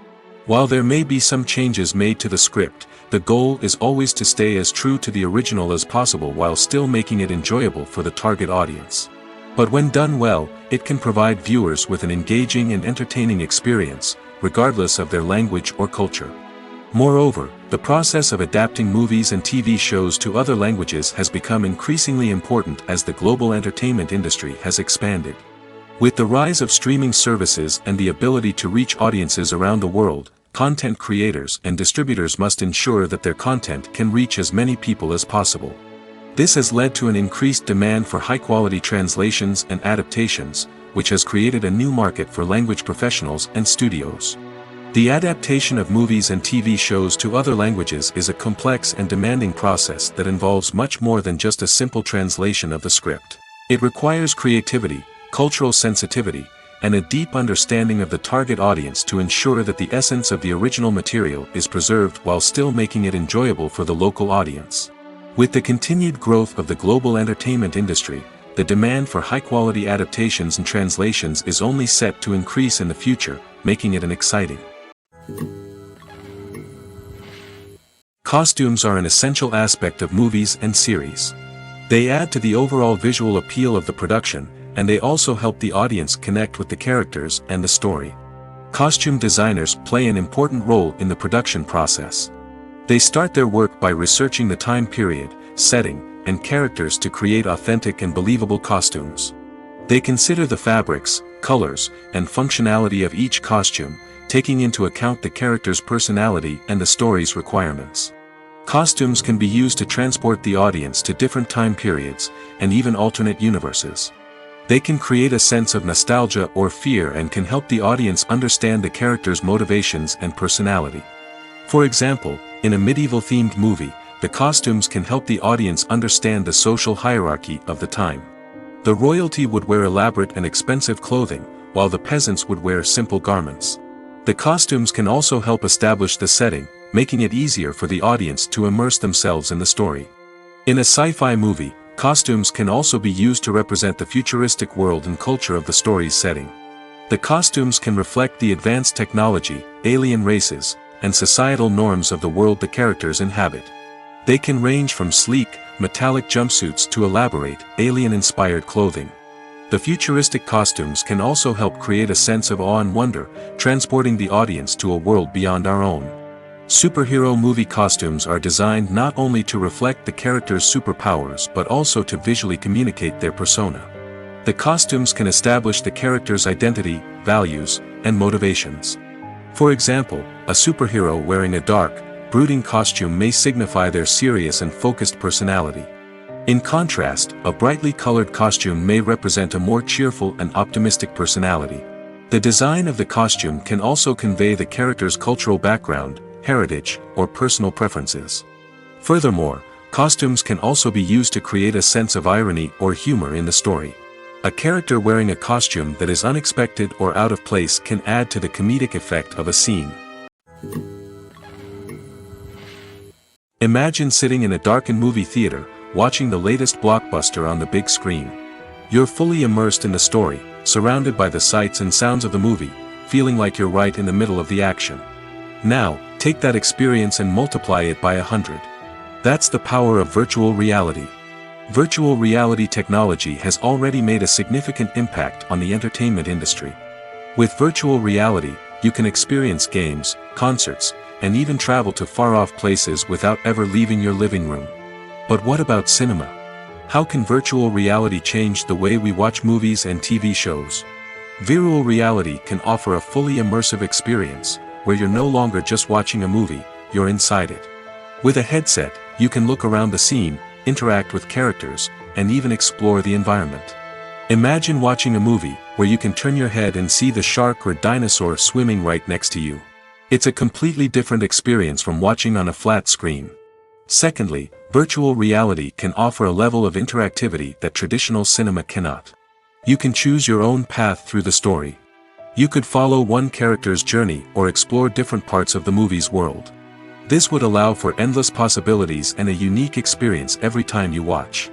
While there may be some changes made to the script, the goal is always to stay as true to the original as possible while still making it enjoyable for the target audience. But when done well, it can provide viewers with an engaging and entertaining experience, regardless of their language or culture. Moreover, the process of adapting movies and TV shows to other languages has become increasingly important as the global entertainment industry has expanded. With the rise of streaming services and the ability to reach audiences around the world, content creators and distributors must ensure that their content can reach as many people as possible. This has led to an increased demand for high-quality translations and adaptations, which has created a new market for language professionals and studios. The adaptation of movies and TV shows to other languages is a complex and demanding process that involves much more than just a simple translation of the script. It requires creativity, cultural sensitivity, and a deep understanding of the target audience to ensure that the essence of the original material is preserved while still making it enjoyable for the local audience. With the continued growth of the global entertainment industry, the demand for high-quality adaptations and translations is only set to increase in the future, making it an exciting. Costumes are an essential aspect of movies and series. They add to the overall visual appeal of the production, and they also help the audience connect with the characters and the story. Costume designers play an important role in the production process. They start their work by researching the time period, setting, and characters to create authentic and believable costumes. They consider the fabrics, colors, and functionality of each costume, taking into account the character's personality and the story's requirements. Costumes can be used to transport the audience to different time periods, and even alternate universes. They can create a sense of nostalgia or fear and can help the audience understand the character's motivations and personality. For example, in a medieval-themed movie, the costumes can help the audience understand the social hierarchy of the time. The royalty would wear elaborate and expensive clothing, while the peasants would wear simple garments. The costumes can also help establish the setting, making it easier for the audience to immerse themselves in the story. In a sci-fi movie, costumes can also be used to represent the futuristic world and culture of the story's setting. The costumes can reflect the advanced technology, alien races, and societal norms of the world the characters inhabit. They can range from sleek, metallic jumpsuits to elaborate, alien-inspired clothing. The futuristic costumes can also help create a sense of awe and wonder, transporting the audience to a world beyond our own. Superhero movie costumes are designed not only to reflect the character's superpowers but also to visually communicate their persona. The costumes can establish the character's identity, values, and motivations. For example, a superhero wearing a dark, brooding costume may signify their serious and focused personality. In contrast, a brightly colored costume may represent a more cheerful and optimistic personality. The design of the costume can also convey the character's cultural background, heritage, or personal preferences. Furthermore, costumes can also be used to create a sense of irony or humor in the story. A character wearing a costume that is unexpected or out of place can add to the comedic effect of a scene. Imagine sitting in a darkened movie theater, watching the latest blockbuster on the big screen. You're fully immersed in the story, surrounded by the sights and sounds of the movie, feeling like you're right in the middle of the action. Now, take that experience and multiply it by 100. That's the power of virtual reality. Virtual reality technology has already made a significant impact on the entertainment industry. With virtual reality, you can experience games, concerts, and even travel to far-off places without ever leaving your living room. But what about cinema? How can virtual reality change the way we watch movies and TV shows? Virtual reality can offer a fully immersive experience, where you're no longer just watching a movie, you're inside it. With a headset, you can look around the scene, interact with characters, and even explore the environment. Imagine watching a movie, where you can turn your head and see the shark or dinosaur swimming right next to you. It's a completely different experience from watching on a flat screen. Secondly, virtual reality can offer a level of interactivity that traditional cinema cannot. You can choose your own path through the story. You could follow one character's journey or explore different parts of the movie's world. This would allow for endless possibilities and a unique experience every time you watch.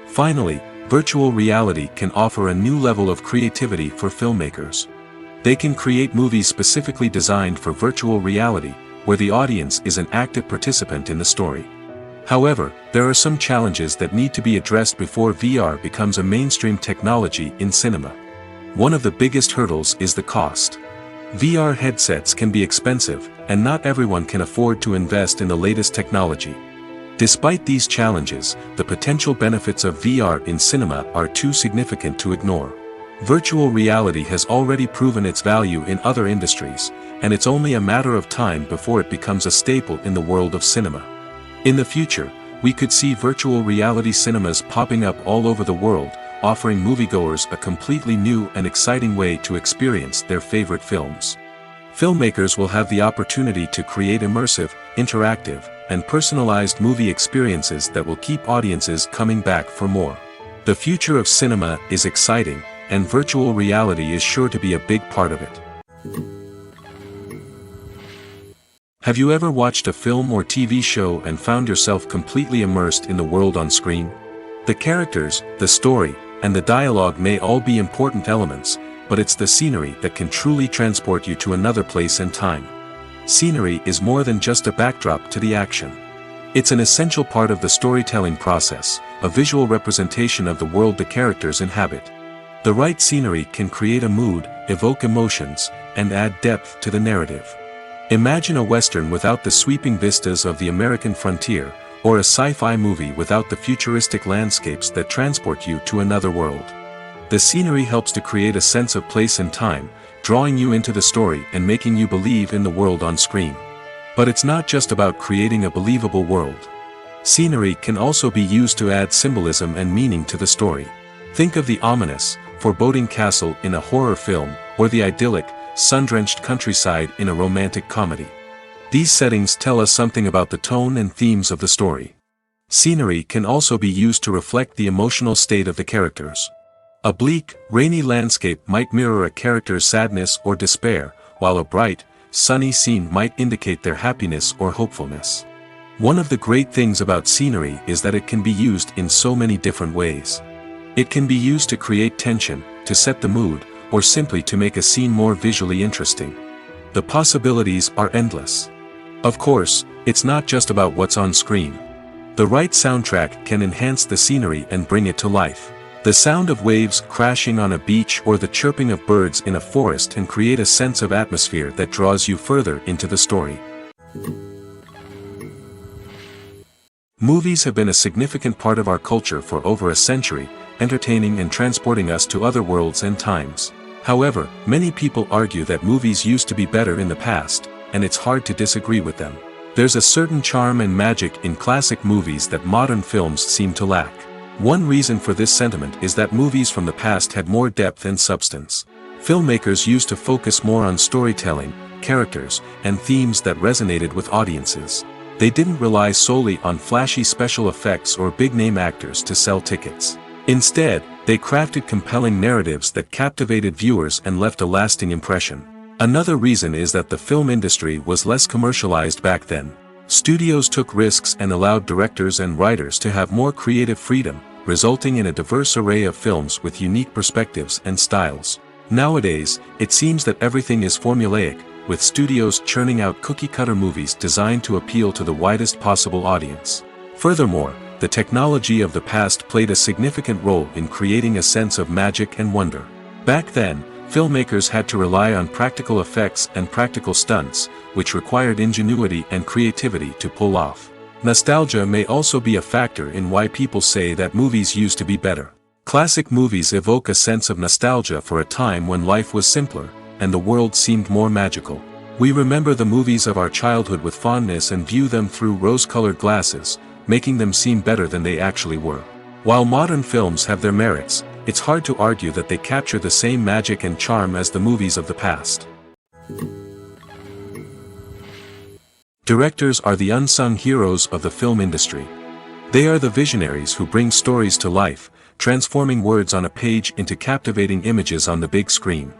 Finally, virtual reality can offer a new level of creativity for filmmakers. They can create movies specifically designed for virtual reality, where the audience is an active participant in the story. However, there are some challenges that need to be addressed before VR becomes a mainstream technology in cinema. One of the biggest hurdles is the cost. VR headsets can be expensive, and not everyone can afford to invest in the latest technology. Despite these challenges, the potential benefits of VR in cinema are too significant to ignore. Virtual reality has already proven its value in other industries, and it's only a matter of time before it becomes a staple in the world of cinema. In the future, we could see virtual reality cinemas popping up all over the world, offering moviegoers a completely new and exciting way to experience their favorite films. Filmmakers will have the opportunity to create immersive, interactive, and personalized movie experiences that will keep audiences coming back for more. The future of cinema is exciting, and virtual reality is sure to be a big part of it. Have you ever watched a film or TV show and found yourself completely immersed in the world on screen? The characters, the story, and the dialogue may all be important elements, but it's the scenery that can truly transport you to another place and time. Scenery is more than just a backdrop to the action. It's an essential part of the storytelling process, a visual representation of the world the characters inhabit. The right scenery can create a mood, evoke emotions, and add depth to the narrative. Imagine a Western without the sweeping vistas of the American frontier, or a sci-fi movie without the futuristic landscapes that transport you to another world. The scenery helps to create a sense of place and time, drawing you into the story and making you believe in the world on screen. But it's not just about creating a believable world. Scenery can also be used to add symbolism and meaning to the story. Think of the ominous, foreboding castle in a horror film, or the idyllic, sun-drenched countryside in a romantic comedy. These settings tell us something about the tone and themes of the story. Scenery can also be used to reflect the emotional state of the characters. A bleak, rainy landscape might mirror a character's sadness or despair, while a bright, sunny scene might indicate their happiness or hopefulness. One of the great things about scenery is that it can be used in so many different ways. It can be used to create tension, to set the mood, or simply to make a scene more visually interesting. The possibilities are endless. Of course, it's not just about what's on screen. The right soundtrack can enhance the scenery and bring it to life. The sound of waves crashing on a beach or the chirping of birds in a forest can create a sense of atmosphere that draws you further into the story. Movies have been a significant part of our culture for over a century, entertaining and transporting us to other worlds and times. However, many people argue that movies used to be better in the past, and it's hard to disagree with them. There's a certain charm and magic in classic movies that modern films seem to lack. One reason for this sentiment is that movies from the past had more depth and substance. Filmmakers used to focus more on storytelling, characters, and themes that resonated with audiences. They didn't rely solely on flashy special effects or big-name actors to sell tickets. Instead, they crafted compelling narratives that captivated viewers and left a lasting impression. Another reason is that the film industry was less commercialized back then. Studios took risks and allowed directors and writers to have more creative freedom, resulting in a diverse array of films with unique perspectives and styles. Nowadays, it seems that everything is formulaic, with studios churning out cookie-cutter movies designed to appeal to the widest possible audience. Furthermore, the technology of the past played a significant role in creating a sense of magic and wonder. Back then, filmmakers had to rely on practical effects and practical stunts, which required ingenuity and creativity to pull off. Nostalgia may also be a factor in why people say that movies used to be better. Classic movies evoke a sense of nostalgia for a time when life was simpler, and the world seemed more magical. We remember the movies of our childhood with fondness and view them through rose-colored glasses, making them seem better than they actually were. While modern films have their merits, it's hard to argue that they capture the same magic and charm as the movies of the past. Directors are the unsung heroes of the film industry. They are the visionaries who bring stories to life, transforming words on a page into captivating images on the big screen.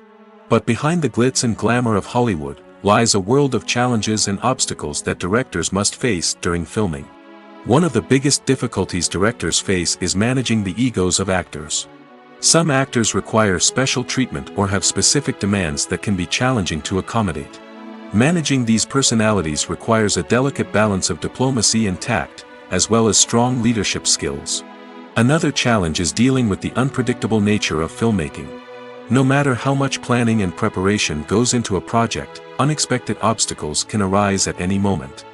But behind the glitz and glamour of Hollywood lies a world of challenges and obstacles that directors must face during filming. One of the biggest difficulties directors face is managing the egos of actors. Some actors require special treatment or have specific demands that can be challenging to accommodate. Managing these personalities requires a delicate balance of diplomacy and tact, as well as strong leadership skills. Another challenge is dealing with the unpredictable nature of filmmaking. No matter how much planning and preparation goes into a project, unexpected obstacles can arise at any moment.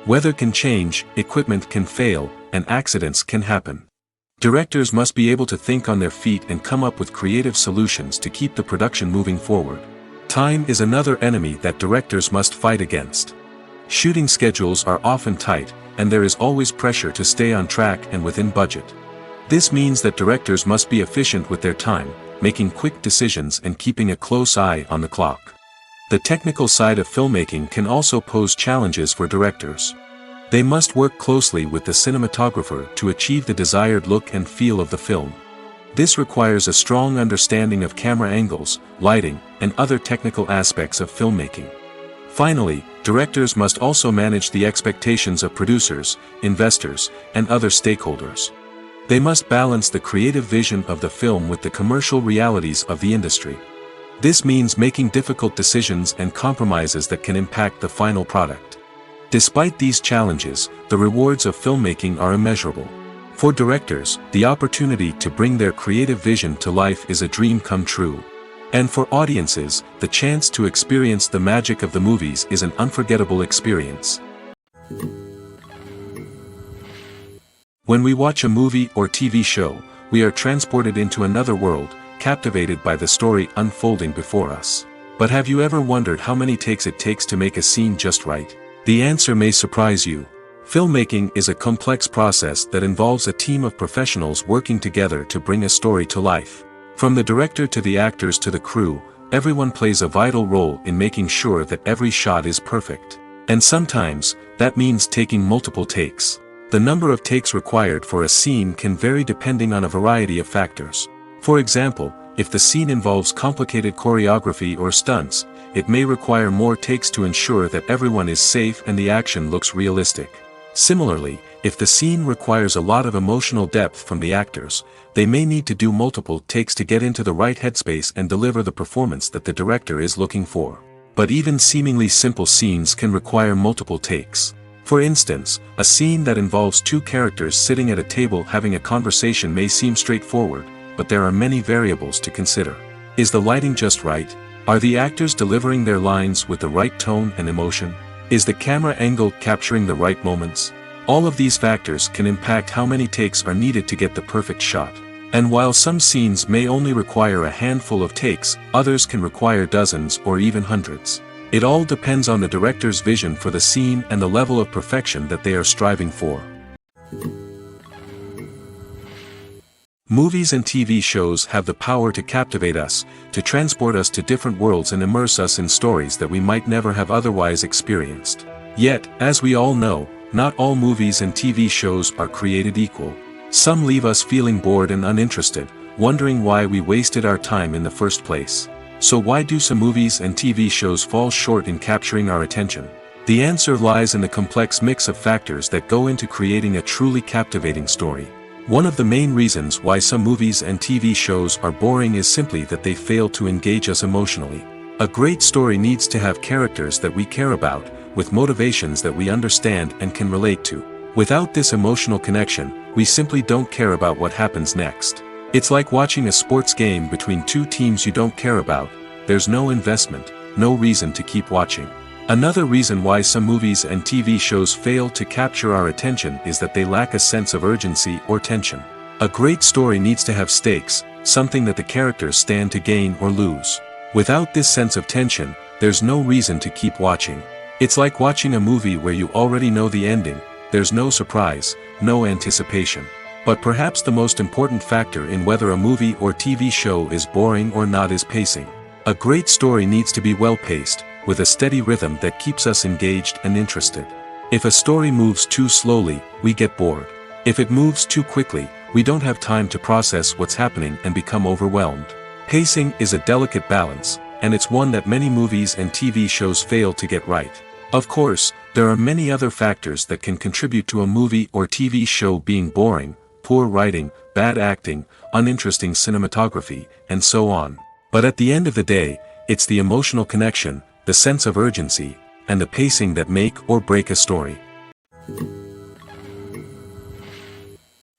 Weather can change, equipment can fail, and accidents can happen. Directors must be able to think on their feet and come up with creative solutions to keep the production moving forward. Time is another enemy that directors must fight against. Shooting schedules are often tight, and there is always pressure to stay on track and within budget. This means that directors must be efficient with their time, making quick decisions and keeping a close eye on the clock. The technical side of filmmaking can also pose challenges for directors. They must work closely with the cinematographer to achieve the desired look and feel of the film. This requires a strong understanding of camera angles, lighting, and other technical aspects of filmmaking. Finally, directors must also manage the expectations of producers, investors, and other stakeholders. They must balance the creative vision of the film with the commercial realities of the industry. This means making difficult decisions and compromises that can impact the final product. Despite these challenges, the rewards of filmmaking are immeasurable. For directors, the opportunity to bring their creative vision to life is a dream come true. And for audiences, the chance to experience the magic of the movies is an unforgettable experience. When we watch a movie or TV show, we are transported into another world, captivated by the story unfolding before us. But have you ever wondered how many takes it takes to make a scene just right? The answer may surprise you. Filmmaking is a complex process that involves a team of professionals working together to bring a story to life. From the director to the actors to the crew, everyone plays a vital role in making sure that every shot is perfect. And sometimes, that means taking multiple takes. The number of takes required for a scene can vary depending on a variety of factors. For example, if the scene involves complicated choreography or stunts, it may require more takes to ensure that everyone is safe and the action looks realistic. Similarly, if the scene requires a lot of emotional depth from the actors, they may need to do multiple takes to get into the right headspace and deliver the performance that the director is looking for. But even seemingly simple scenes can require multiple takes. For instance, a scene that involves two characters sitting at a table having a conversation may seem straightforward, but there are many variables to consider. Is the lighting just right? Are the actors delivering their lines with the right tone and emotion? Is the camera angle capturing the right moments? All of these factors can impact how many takes are needed to get the perfect shot. And while some scenes may only require a handful of takes, others can require dozens or even hundreds. It all depends on the director's vision for the scene and the level of perfection that they are striving for. Movies and TV shows have the power to captivate us, to transport us to different worlds and immerse us in stories that we might never have otherwise experienced. Yet, as we all know, not all movies and TV shows are created equal. Some leave us feeling bored and uninterested, wondering why we wasted our time in the first place. So why do some movies and TV shows fall short in capturing our attention? The answer lies in the complex mix of factors that go into creating a truly captivating story. One of the main reasons why some movies and TV shows are boring is simply that they fail to engage us emotionally. A great story needs to have characters that we care about, with motivations that we understand and can relate to. Without this emotional connection, we simply don't care about what happens next. It's like watching a sports game between two teams you don't care about, there's no investment, no reason to keep watching. Another reason why some movies and TV shows fail to capture our attention is that they lack a sense of urgency or tension. A great story needs to have stakes, something that the characters stand to gain or lose. Without this sense of tension, there's no reason to keep watching. It's like watching a movie where you already know the ending, there's no surprise, no anticipation. But perhaps the most important factor in whether a movie or TV show is boring or not is pacing. A great story needs to be well-paced, with a steady rhythm that keeps us engaged and interested. If a story moves too slowly, we get bored. If it moves too quickly, we don't have time to process what's happening and become overwhelmed. Pacing is a delicate balance, and it's one that many movies and TV shows fail to get right. Of course, there are many other factors that can contribute to a movie or TV show being boring: poor writing, bad acting, uninteresting cinematography, and so on. But at the end of the day, it's the emotional connection, the sense of urgency, and the pacing that make or break a story.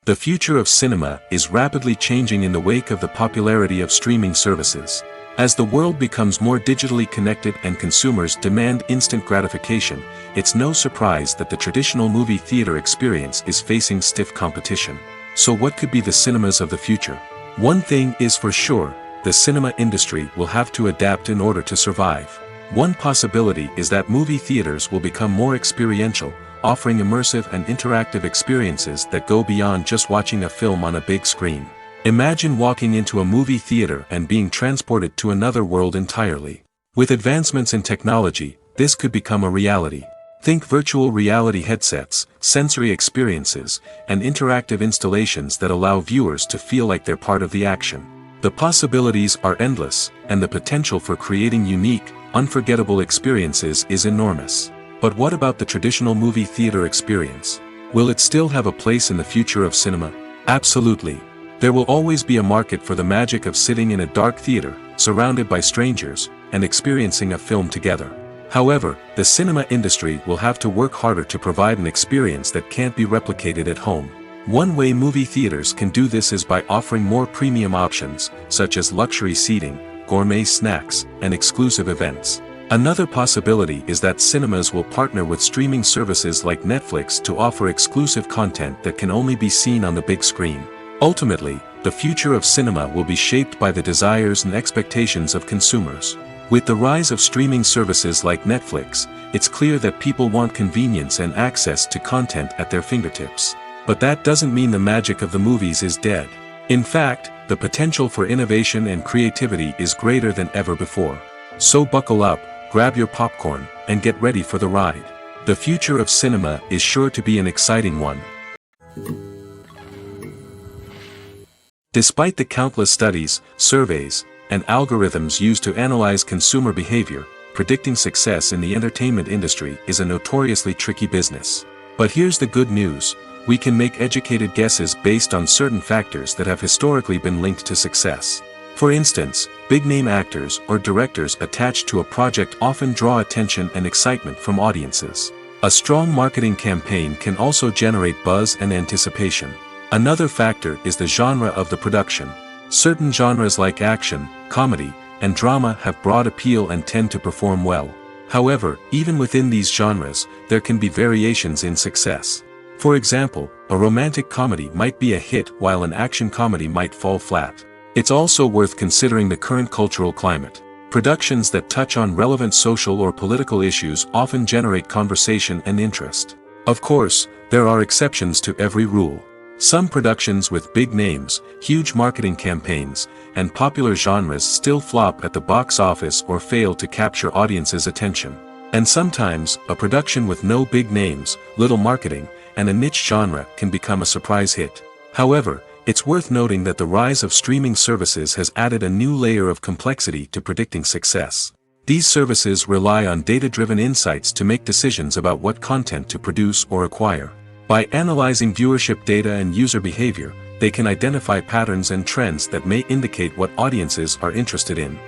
The future of cinema is rapidly changing in the wake of the popularity of streaming services. As the world becomes more digitally connected and consumers demand instant gratification, it's no surprise that the traditional movie theater experience is facing stiff competition. So what could be the cinemas of the future? One thing is for sure, the cinema industry will have to adapt in order to survive. One possibility is that movie theaters will become more experiential, offering immersive and interactive experiences that go beyond just watching a film on a big screen. Imagine walking into a movie theater and being transported to another world entirely. With advancements in technology, this could become a reality. Think virtual reality headsets, sensory experiences, and interactive installations that allow viewers to feel like they're part of the action. The possibilities are endless, and the potential for creating unique, unforgettable experiences is enormous. But what about the traditional movie theater experience? Will it still have a place in the future of cinema? Absolutely. There will always be a market for the magic of sitting in a dark theater, surrounded by strangers, and experiencing a film together. However, the cinema industry will have to work harder to provide an experience that can't be replicated at home. One way movie theaters can do this is by offering more premium options, such as luxury seating, gourmet snacks, and exclusive events. Another possibility is that cinemas will partner with streaming services like Netflix to offer exclusive content that can only be seen on the big screen. Ultimately, the future of cinema will be shaped by the desires and expectations of consumers. With the rise of streaming services like Netflix, it's clear that people want convenience and access to content at their fingertips. But that doesn't mean the magic of the movies is dead. In fact, the potential for innovation and creativity is greater than ever before. So buckle up, grab your popcorn, and get ready for the ride. The future of cinema is sure to be an exciting one. Despite the countless studies, surveys, and algorithms used to analyze consumer behavior, predicting success in the entertainment industry is a notoriously tricky business. But here's the good news: we can make educated guesses based on certain factors that have historically been linked to success. For instance, big-name actors or directors attached to a project often draw attention and excitement from audiences. A strong marketing campaign can also generate buzz and anticipation. Another factor is the genre of the production. Certain genres like action, comedy, and drama have broad appeal and tend to perform well. However, even within these genres, there can be variations in success. For example, a romantic comedy might be a hit while an action comedy might fall flat. It's also worth considering the current cultural climate. Productions that touch on relevant social or political issues often generate conversation and interest. Of course, there are exceptions to every rule. Some productions with big names, huge marketing campaigns, and popular genres still flop at the box office or fail to capture audiences' attention. And sometimes, a production with no big names, little marketing, and a niche genre can become a surprise hit. However, it's worth noting that the rise of streaming services has added a new layer of complexity to predicting success. These services rely on data-driven insights to make decisions about what content to produce or acquire. By analyzing viewership data and user behavior, they can identify patterns and trends that may indicate what audiences are interested in.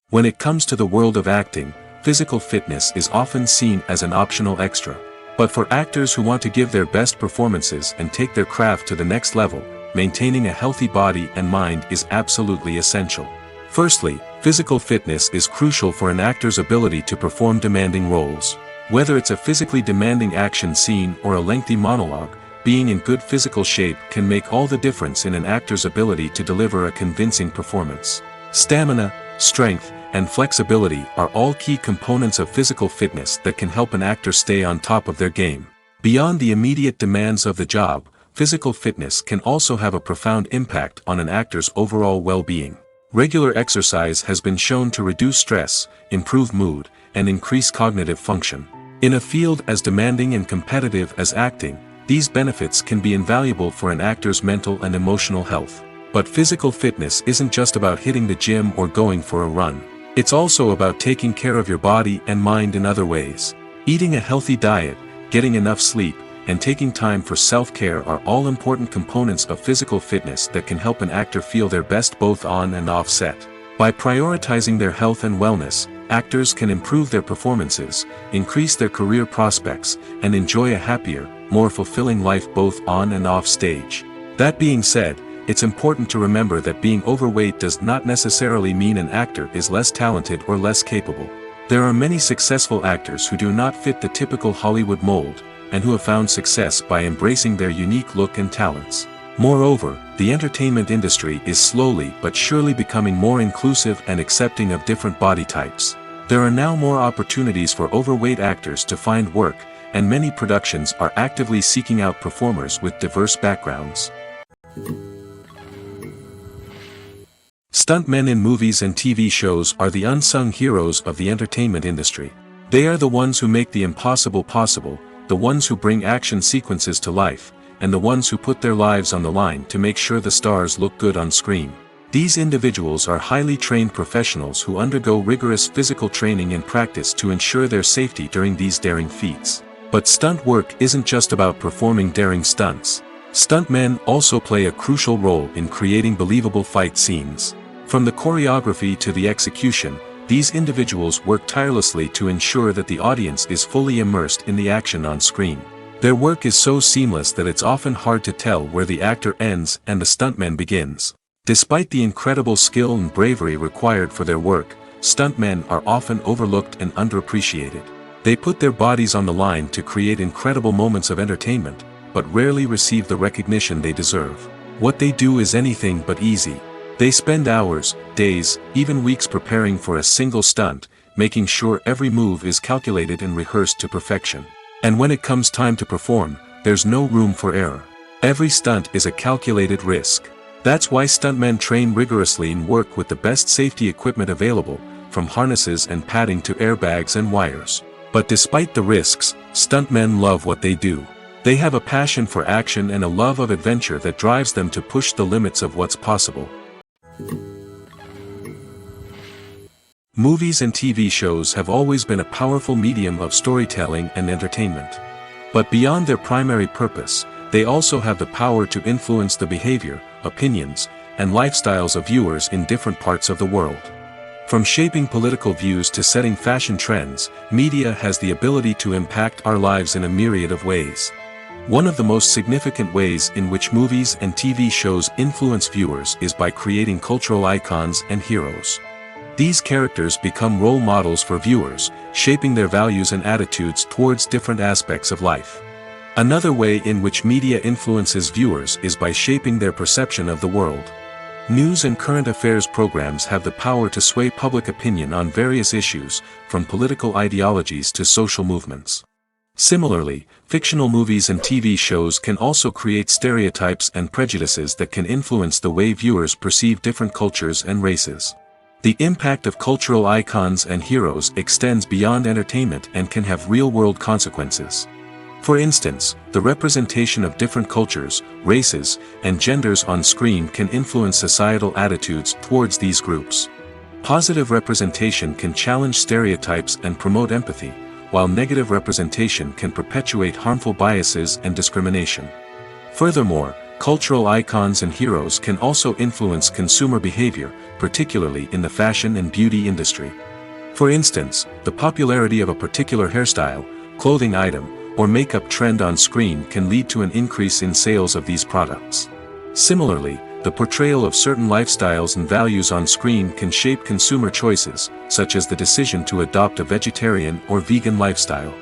When it comes to the world of acting, physical fitness is often seen as an optional extra. But for actors who want to give their best performances and take their craft to the next level, maintaining a healthy body and mind is absolutely essential. Firstly, physical fitness is crucial for an actor's ability to perform demanding roles. Whether it's a physically demanding action scene or a lengthy monologue, being in good physical shape can make all the difference in an actor's ability to deliver a convincing performance. Stamina, strength, and flexibility are all key components of physical fitness that can help an actor stay on top of their game. Beyond the immediate demands of the job, physical fitness can also have a profound impact on an actor's overall well-being. Regular exercise has been shown to reduce stress, improve mood, and increase cognitive function. In a field as demanding and competitive as acting, these benefits can be invaluable for an actor's mental and emotional health. But physical fitness isn't just about hitting the gym or going for a run. It's also about taking care of your body and mind in other ways. Eating a healthy diet, getting enough sleep, and taking time for self-care are all important components of physical fitness that can help an actor feel their best both on and off set. By prioritizing their health and wellness, actors can improve their performances, increase their career prospects, and enjoy a happier, more fulfilling life both on and off stage. That being said, it's important to remember that being overweight does not necessarily mean an actor is less talented or less capable. There are many successful actors who do not fit the typical Hollywood mold, and who have found success by embracing their unique look and talents. Moreover, the entertainment industry is slowly but surely becoming more inclusive and accepting of different body types. There are now more opportunities for overweight actors to find work, and many productions are actively seeking out performers with diverse backgrounds. Stuntmen in movies and TV shows are the unsung heroes of the entertainment industry. They are the ones who make the impossible possible, the ones who bring action sequences to life, and the ones who put their lives on the line to make sure the stars look good on screen. These individuals are highly trained professionals who undergo rigorous physical training and practice to ensure their safety during these daring feats. But stunt work isn't just about performing daring stunts. Stuntmen also play a crucial role in creating believable fight scenes. From the choreography to the execution, these individuals work tirelessly to ensure that the audience is fully immersed in the action on screen. Their work is so seamless that it's often hard to tell where the actor ends and the stuntman begins. Despite the incredible skill and bravery required for their work, stuntmen are often overlooked and underappreciated. They put their bodies on the line to create incredible moments of entertainment, but rarely receive the recognition they deserve. What they do is anything but easy. They spend hours, days, even weeks preparing for a single stunt, making sure every move is calculated and rehearsed to perfection. And when it comes time to perform, there's no room for error. Every stunt is a calculated risk. That's why stuntmen train rigorously and work with the best safety equipment available, from harnesses and padding to airbags and wires. But despite the risks, stuntmen love what they do. They have a passion for action and a love of adventure that drives them to push the limits of what's possible. Movies and TV shows have always been a powerful medium of storytelling and entertainment. But beyond their primary purpose, they also have the power to influence the behavior, opinions, and lifestyles of viewers in different parts of the world. From shaping political views to setting fashion trends, media has the ability to impact our lives in a myriad of ways. One of the most significant ways in which movies and TV shows influence viewers is by creating cultural icons and heroes. These characters become role models for viewers, shaping their values and attitudes towards different aspects of life. Another way in which media influences viewers is by shaping their perception of the world. News and current affairs programs have the power to sway public opinion on various issues, from political ideologies to social movements. Similarly, fictional movies and TV shows can also create stereotypes and prejudices that can influence the way viewers perceive different cultures and races. The impact of cultural icons and heroes extends beyond entertainment and can have real-world consequences. For instance, the representation of different cultures, races, and genders on screen can influence societal attitudes towards these groups. Positive representation can challenge stereotypes and promote empathy, while negative representation can perpetuate harmful biases and discrimination. Furthermore, cultural icons and heroes can also influence consumer behavior, particularly in the fashion and beauty industry. For instance, the popularity of a particular hairstyle, clothing item, or makeup trend on screen can lead to an increase in sales of these products. Similarly, the portrayal of certain lifestyles and values on screen can shape consumer choices, such as the decision to adopt a vegetarian or vegan lifestyle.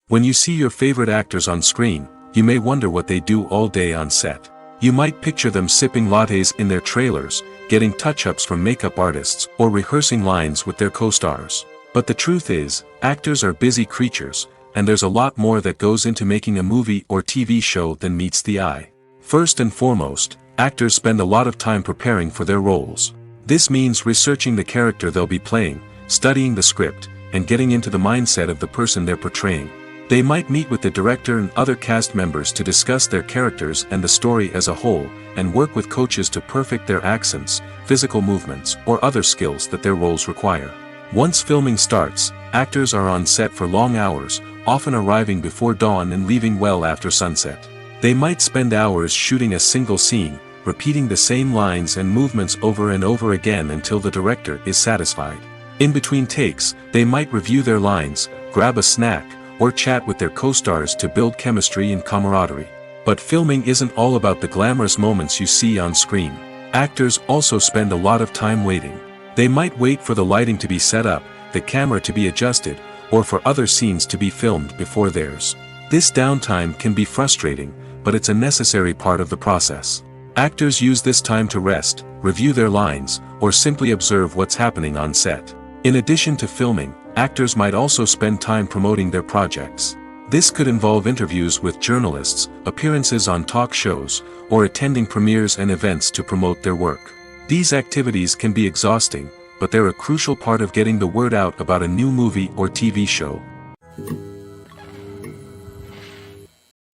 When you see your favorite actors on screen, you may wonder what they do all day on set. You might picture them sipping lattes in their trailers, getting touch-ups from makeup artists, or rehearsing lines with their co-stars. But the truth is, actors are busy creatures, and there's a lot more that goes into making a movie or TV show than meets the eye. First and foremost, actors spend a lot of time preparing for their roles. This means researching the character they'll be playing, studying the script, and getting into the mindset of the person they're portraying. They might meet with the director and other cast members to discuss their characters and the story as a whole, and work with coaches to perfect their accents, physical movements, or other skills that their roles require. Once filming starts, actors are on set for long hours, often arriving before dawn and leaving well after sunset. They might spend hours shooting a single scene, repeating the same lines and movements over and over again until the director is satisfied. In between takes, they might review their lines, grab a snack, or chat with their co-stars to build chemistry and camaraderie. But filming isn't all about the glamorous moments you see on screen. Actors also spend a lot of time waiting. They might wait for the lighting to be set up, the camera to be adjusted, or for other scenes to be filmed before theirs. This downtime can be frustrating, but it's a necessary part of the process. Actors use this time to rest, review their lines, or simply observe what's happening on set. In addition to filming, actors might also spend time promoting their projects. This could involve interviews with journalists, appearances on talk shows, or attending premieres and events to promote their work. These activities can be exhausting, but they're a crucial part of getting the word out about a new movie or TV show.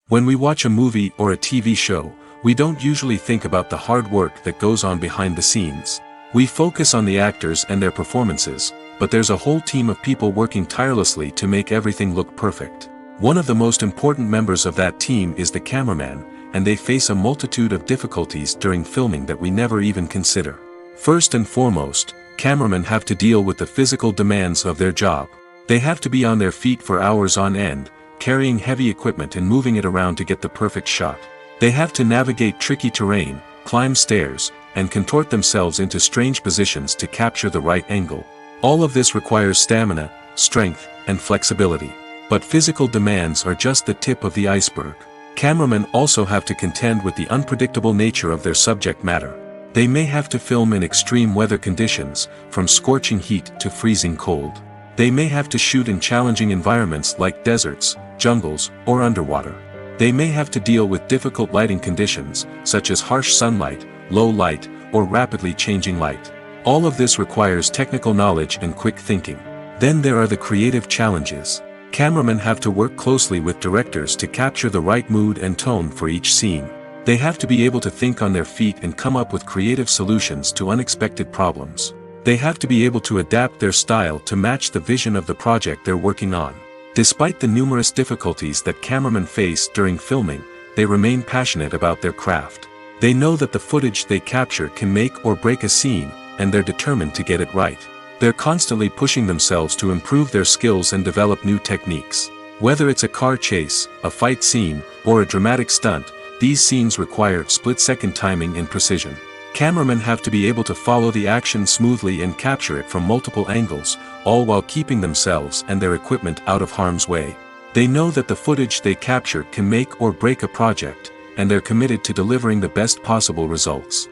When we watch a movie or a TV show, we don't usually think about the hard work that goes on behind the scenes. We focus on the actors and their performances, but there's a whole team of people working tirelessly to make everything look perfect. One of the most important members of that team is the cameraman, and they face a multitude of difficulties during filming that we never even consider. First and foremost, cameramen have to deal with the physical demands of their job. They have to be on their feet for hours on end, carrying heavy equipment and moving it around to get the perfect shot. They have to navigate tricky terrain, climb stairs, and contort themselves into strange positions to capture the right angle. All of this requires stamina, strength, and flexibility. But physical demands are just the tip of the iceberg. Cameramen also have to contend with the unpredictable nature of their subject matter. They may have to film in extreme weather conditions, from scorching heat to freezing cold. They may have to shoot in challenging environments like deserts, jungles, or underwater. They may have to deal with difficult lighting conditions, such as harsh sunlight, low light, or rapidly changing light. All of this requires technical knowledge and quick thinking. Then there are the creative challenges. Cameramen have to work closely with directors to capture the right mood and tone for each scene. They have to be able to think on their feet and come up with creative solutions to unexpected problems. They have to be able to adapt their style to match the vision of the project they're working on. Despite the numerous difficulties that cameramen face during filming, they remain passionate about their craft. They know that the footage they capture can make or break a scene, and they're determined to get it right. They're constantly pushing themselves to improve their skills and develop new techniques. Whether it's a car chase, a fight scene, or a dramatic stunt, these scenes require split-second timing and precision. Cameramen have to be able to follow the action smoothly and capture it from multiple angles, all while keeping themselves and their equipment out of harm's way. They know that the footage they capture can make or break a project, and they're committed to delivering the best possible results.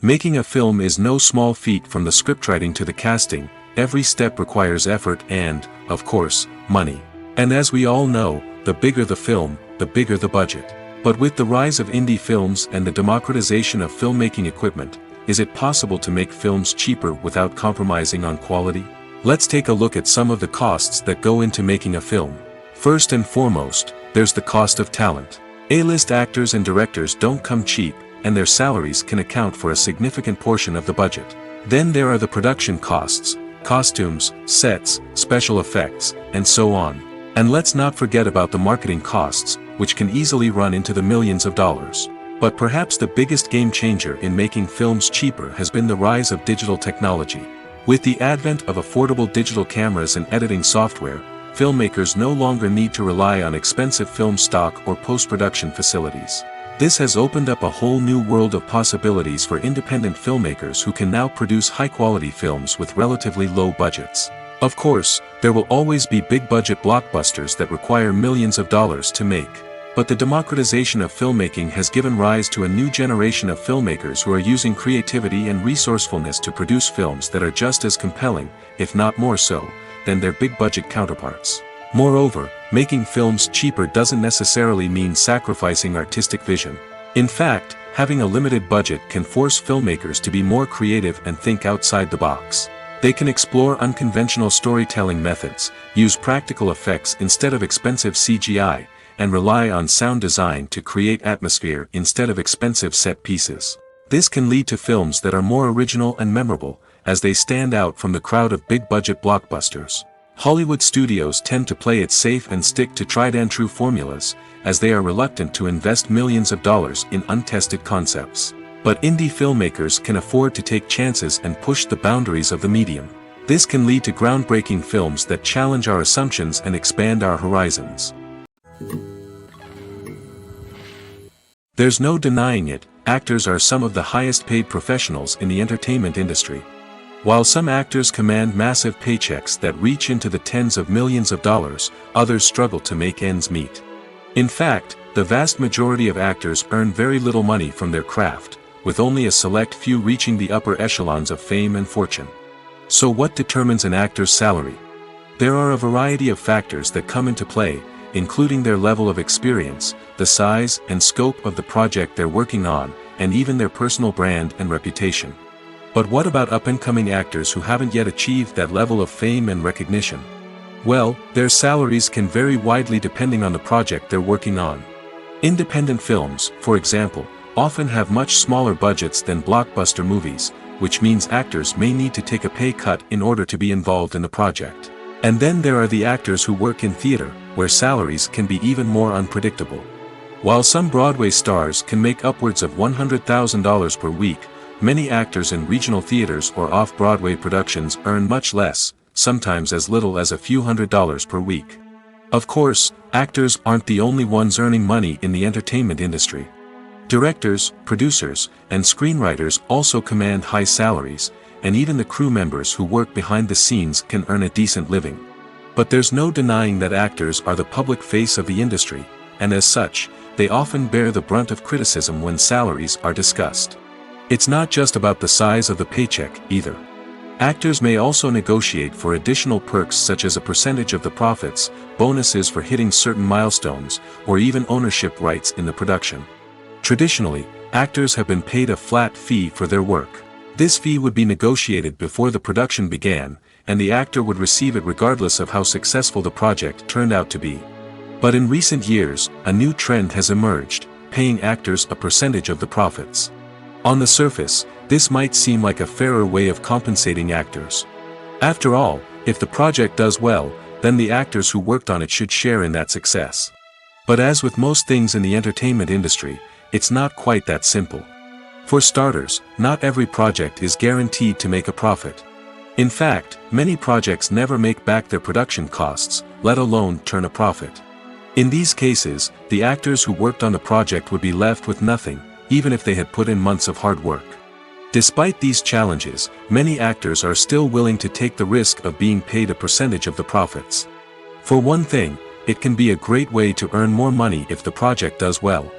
Making a film is no small feat. From the scriptwriting to the casting, every step requires effort and, of course, money. And as we all know, the bigger the film, the bigger the budget. But with the rise of indie films and the democratization of filmmaking equipment, is it possible to make films cheaper without compromising on quality? Let's take a look at some of the costs that go into making a film. First and foremost, there's the cost of talent. A-list actors and directors don't come cheap, and their salaries can account for a significant portion of the budget. Then there are the production costs, costumes, sets, special effects, and so on. And let's not forget about the marketing costs, which can easily run into the millions of dollars. But perhaps the biggest game changer in making films cheaper has been the rise of digital technology. With the advent of affordable digital cameras and editing software, filmmakers no longer need to rely on expensive film stock or post-production facilities. This has opened up a whole new world of possibilities for independent filmmakers who can now produce high-quality films with relatively low budgets. Of course, there will always be big-budget blockbusters that require millions of dollars to make. But the democratization of filmmaking has given rise to a new generation of filmmakers who are using creativity and resourcefulness to produce films that are just as compelling, if not more so, than their big-budget counterparts. Moreover, making films cheaper doesn't necessarily mean sacrificing artistic vision. In fact, having a limited budget can force filmmakers to be more creative and think outside the box. They can explore unconventional storytelling methods, use practical effects instead of expensive CGI, and rely on sound design to create atmosphere instead of expensive set pieces. This can lead to films that are more original and memorable, as they stand out from the crowd of big-budget blockbusters. Hollywood studios tend to play it safe and stick to tried-and-true formulas, as they are reluctant to invest millions of dollars in untested concepts. But indie filmmakers can afford to take chances and push the boundaries of the medium. This can lead to groundbreaking films that challenge our assumptions and expand our horizons. There's no denying it, actors are some of the highest-paid professionals in the entertainment industry. While some actors command massive paychecks that reach into the tens of millions of dollars, others struggle to make ends meet. In fact, the vast majority of actors earn very little money from their craft, with only a select few reaching the upper echelons of fame and fortune. So what determines an actor's salary? There are a variety of factors that come into play, including their level of experience, the size and scope of the project they're working on, and even their personal brand and reputation. But what about up-and-coming actors who haven't yet achieved that level of fame and recognition? Well, their salaries can vary widely depending on the project they're working on. Independent films, for example, often have much smaller budgets than blockbuster movies, which means actors may need to take a pay cut in order to be involved in the project. And then there are the actors who work in theater, where salaries can be even more unpredictable. While some Broadway stars can make upwards of $100,000 per week, many actors in regional theaters or off-Broadway productions earn much less, sometimes as little as a few $100s per week. Of course, actors aren't the only ones earning money in the entertainment industry. Directors, producers, and screenwriters also command high salaries, and even the crew members who work behind the scenes can earn a decent living. But there's no denying that actors are the public face of the industry, and as such, they often bear the brunt of criticism when salaries are discussed. It's not just about the size of the paycheck, either. Actors may also negotiate for additional perks such as a percentage of the profits, bonuses for hitting certain milestones, or even ownership rights in the production. Traditionally, actors have been paid a flat fee for their work. This fee would be negotiated before the production began, and the actor would receive it regardless of how successful the project turned out to be. But in recent years, a new trend has emerged, paying actors a percentage of the profits. On the surface, this might seem like a fairer way of compensating actors. After all, if the project does well, then the actors who worked on it should share in that success. But as with most things in the entertainment industry, it's not quite that simple. For starters, not every project is guaranteed to make a profit. In fact, many projects never make back their production costs, let alone turn a profit. In these cases, the actors who worked on the project would be left with nothing, even if they had put in months of hard work. Despite these challenges, many actors are still willing to take the risk of being paid a percentage of the profits. For one thing, it can be a great way to earn more money if the project does well.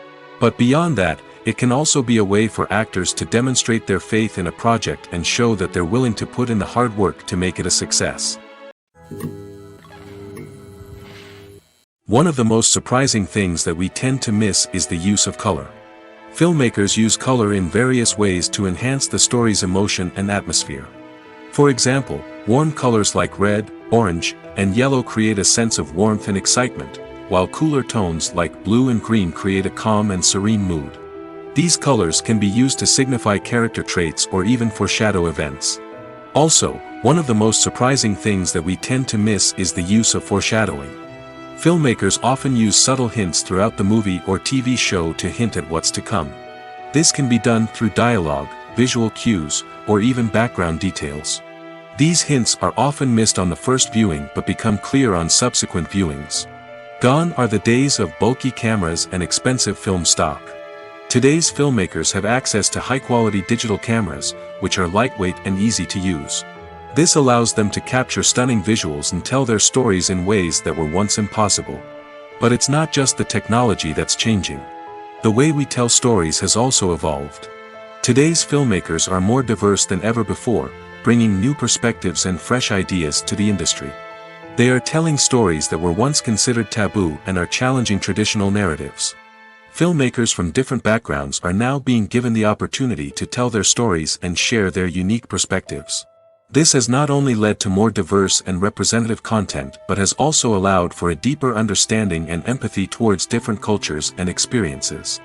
But beyond that, it can also be a way for actors to demonstrate their faith in a project and show that they're willing to put in the hard work to make it a success. One of the most surprising things that we tend to miss is the use of color. Filmmakers use color in various ways to enhance the story's emotion and atmosphere. For example, warm colors like red, orange, and yellow create a sense of warmth and excitement, while cooler tones like blue and green create a calm and serene mood. These colors can be used to signify character traits or even foreshadow events. Also, one of the most surprising things that we tend to miss is the use of foreshadowing. Filmmakers often use subtle hints throughout the movie or TV show to hint at what's to come. This can be done through dialogue, visual cues, or even background details. These hints are often missed on the first viewing but become clear on subsequent viewings. Gone are the days of bulky cameras and expensive film stock. Today's filmmakers have access to high-quality digital cameras, which are lightweight and easy to use. This allows them to capture stunning visuals and tell their stories in ways that were once impossible. But it's not just the technology that's changing. The way we tell stories has also evolved. Today's filmmakers are more diverse than ever before, bringing new perspectives and fresh ideas to the industry. They are telling stories that were once considered taboo and are challenging traditional narratives. Filmmakers from different backgrounds are now being given the opportunity to tell their stories and share their unique perspectives. This has not only led to more diverse and representative content but has also allowed for a deeper understanding and empathy towards different cultures and experiences.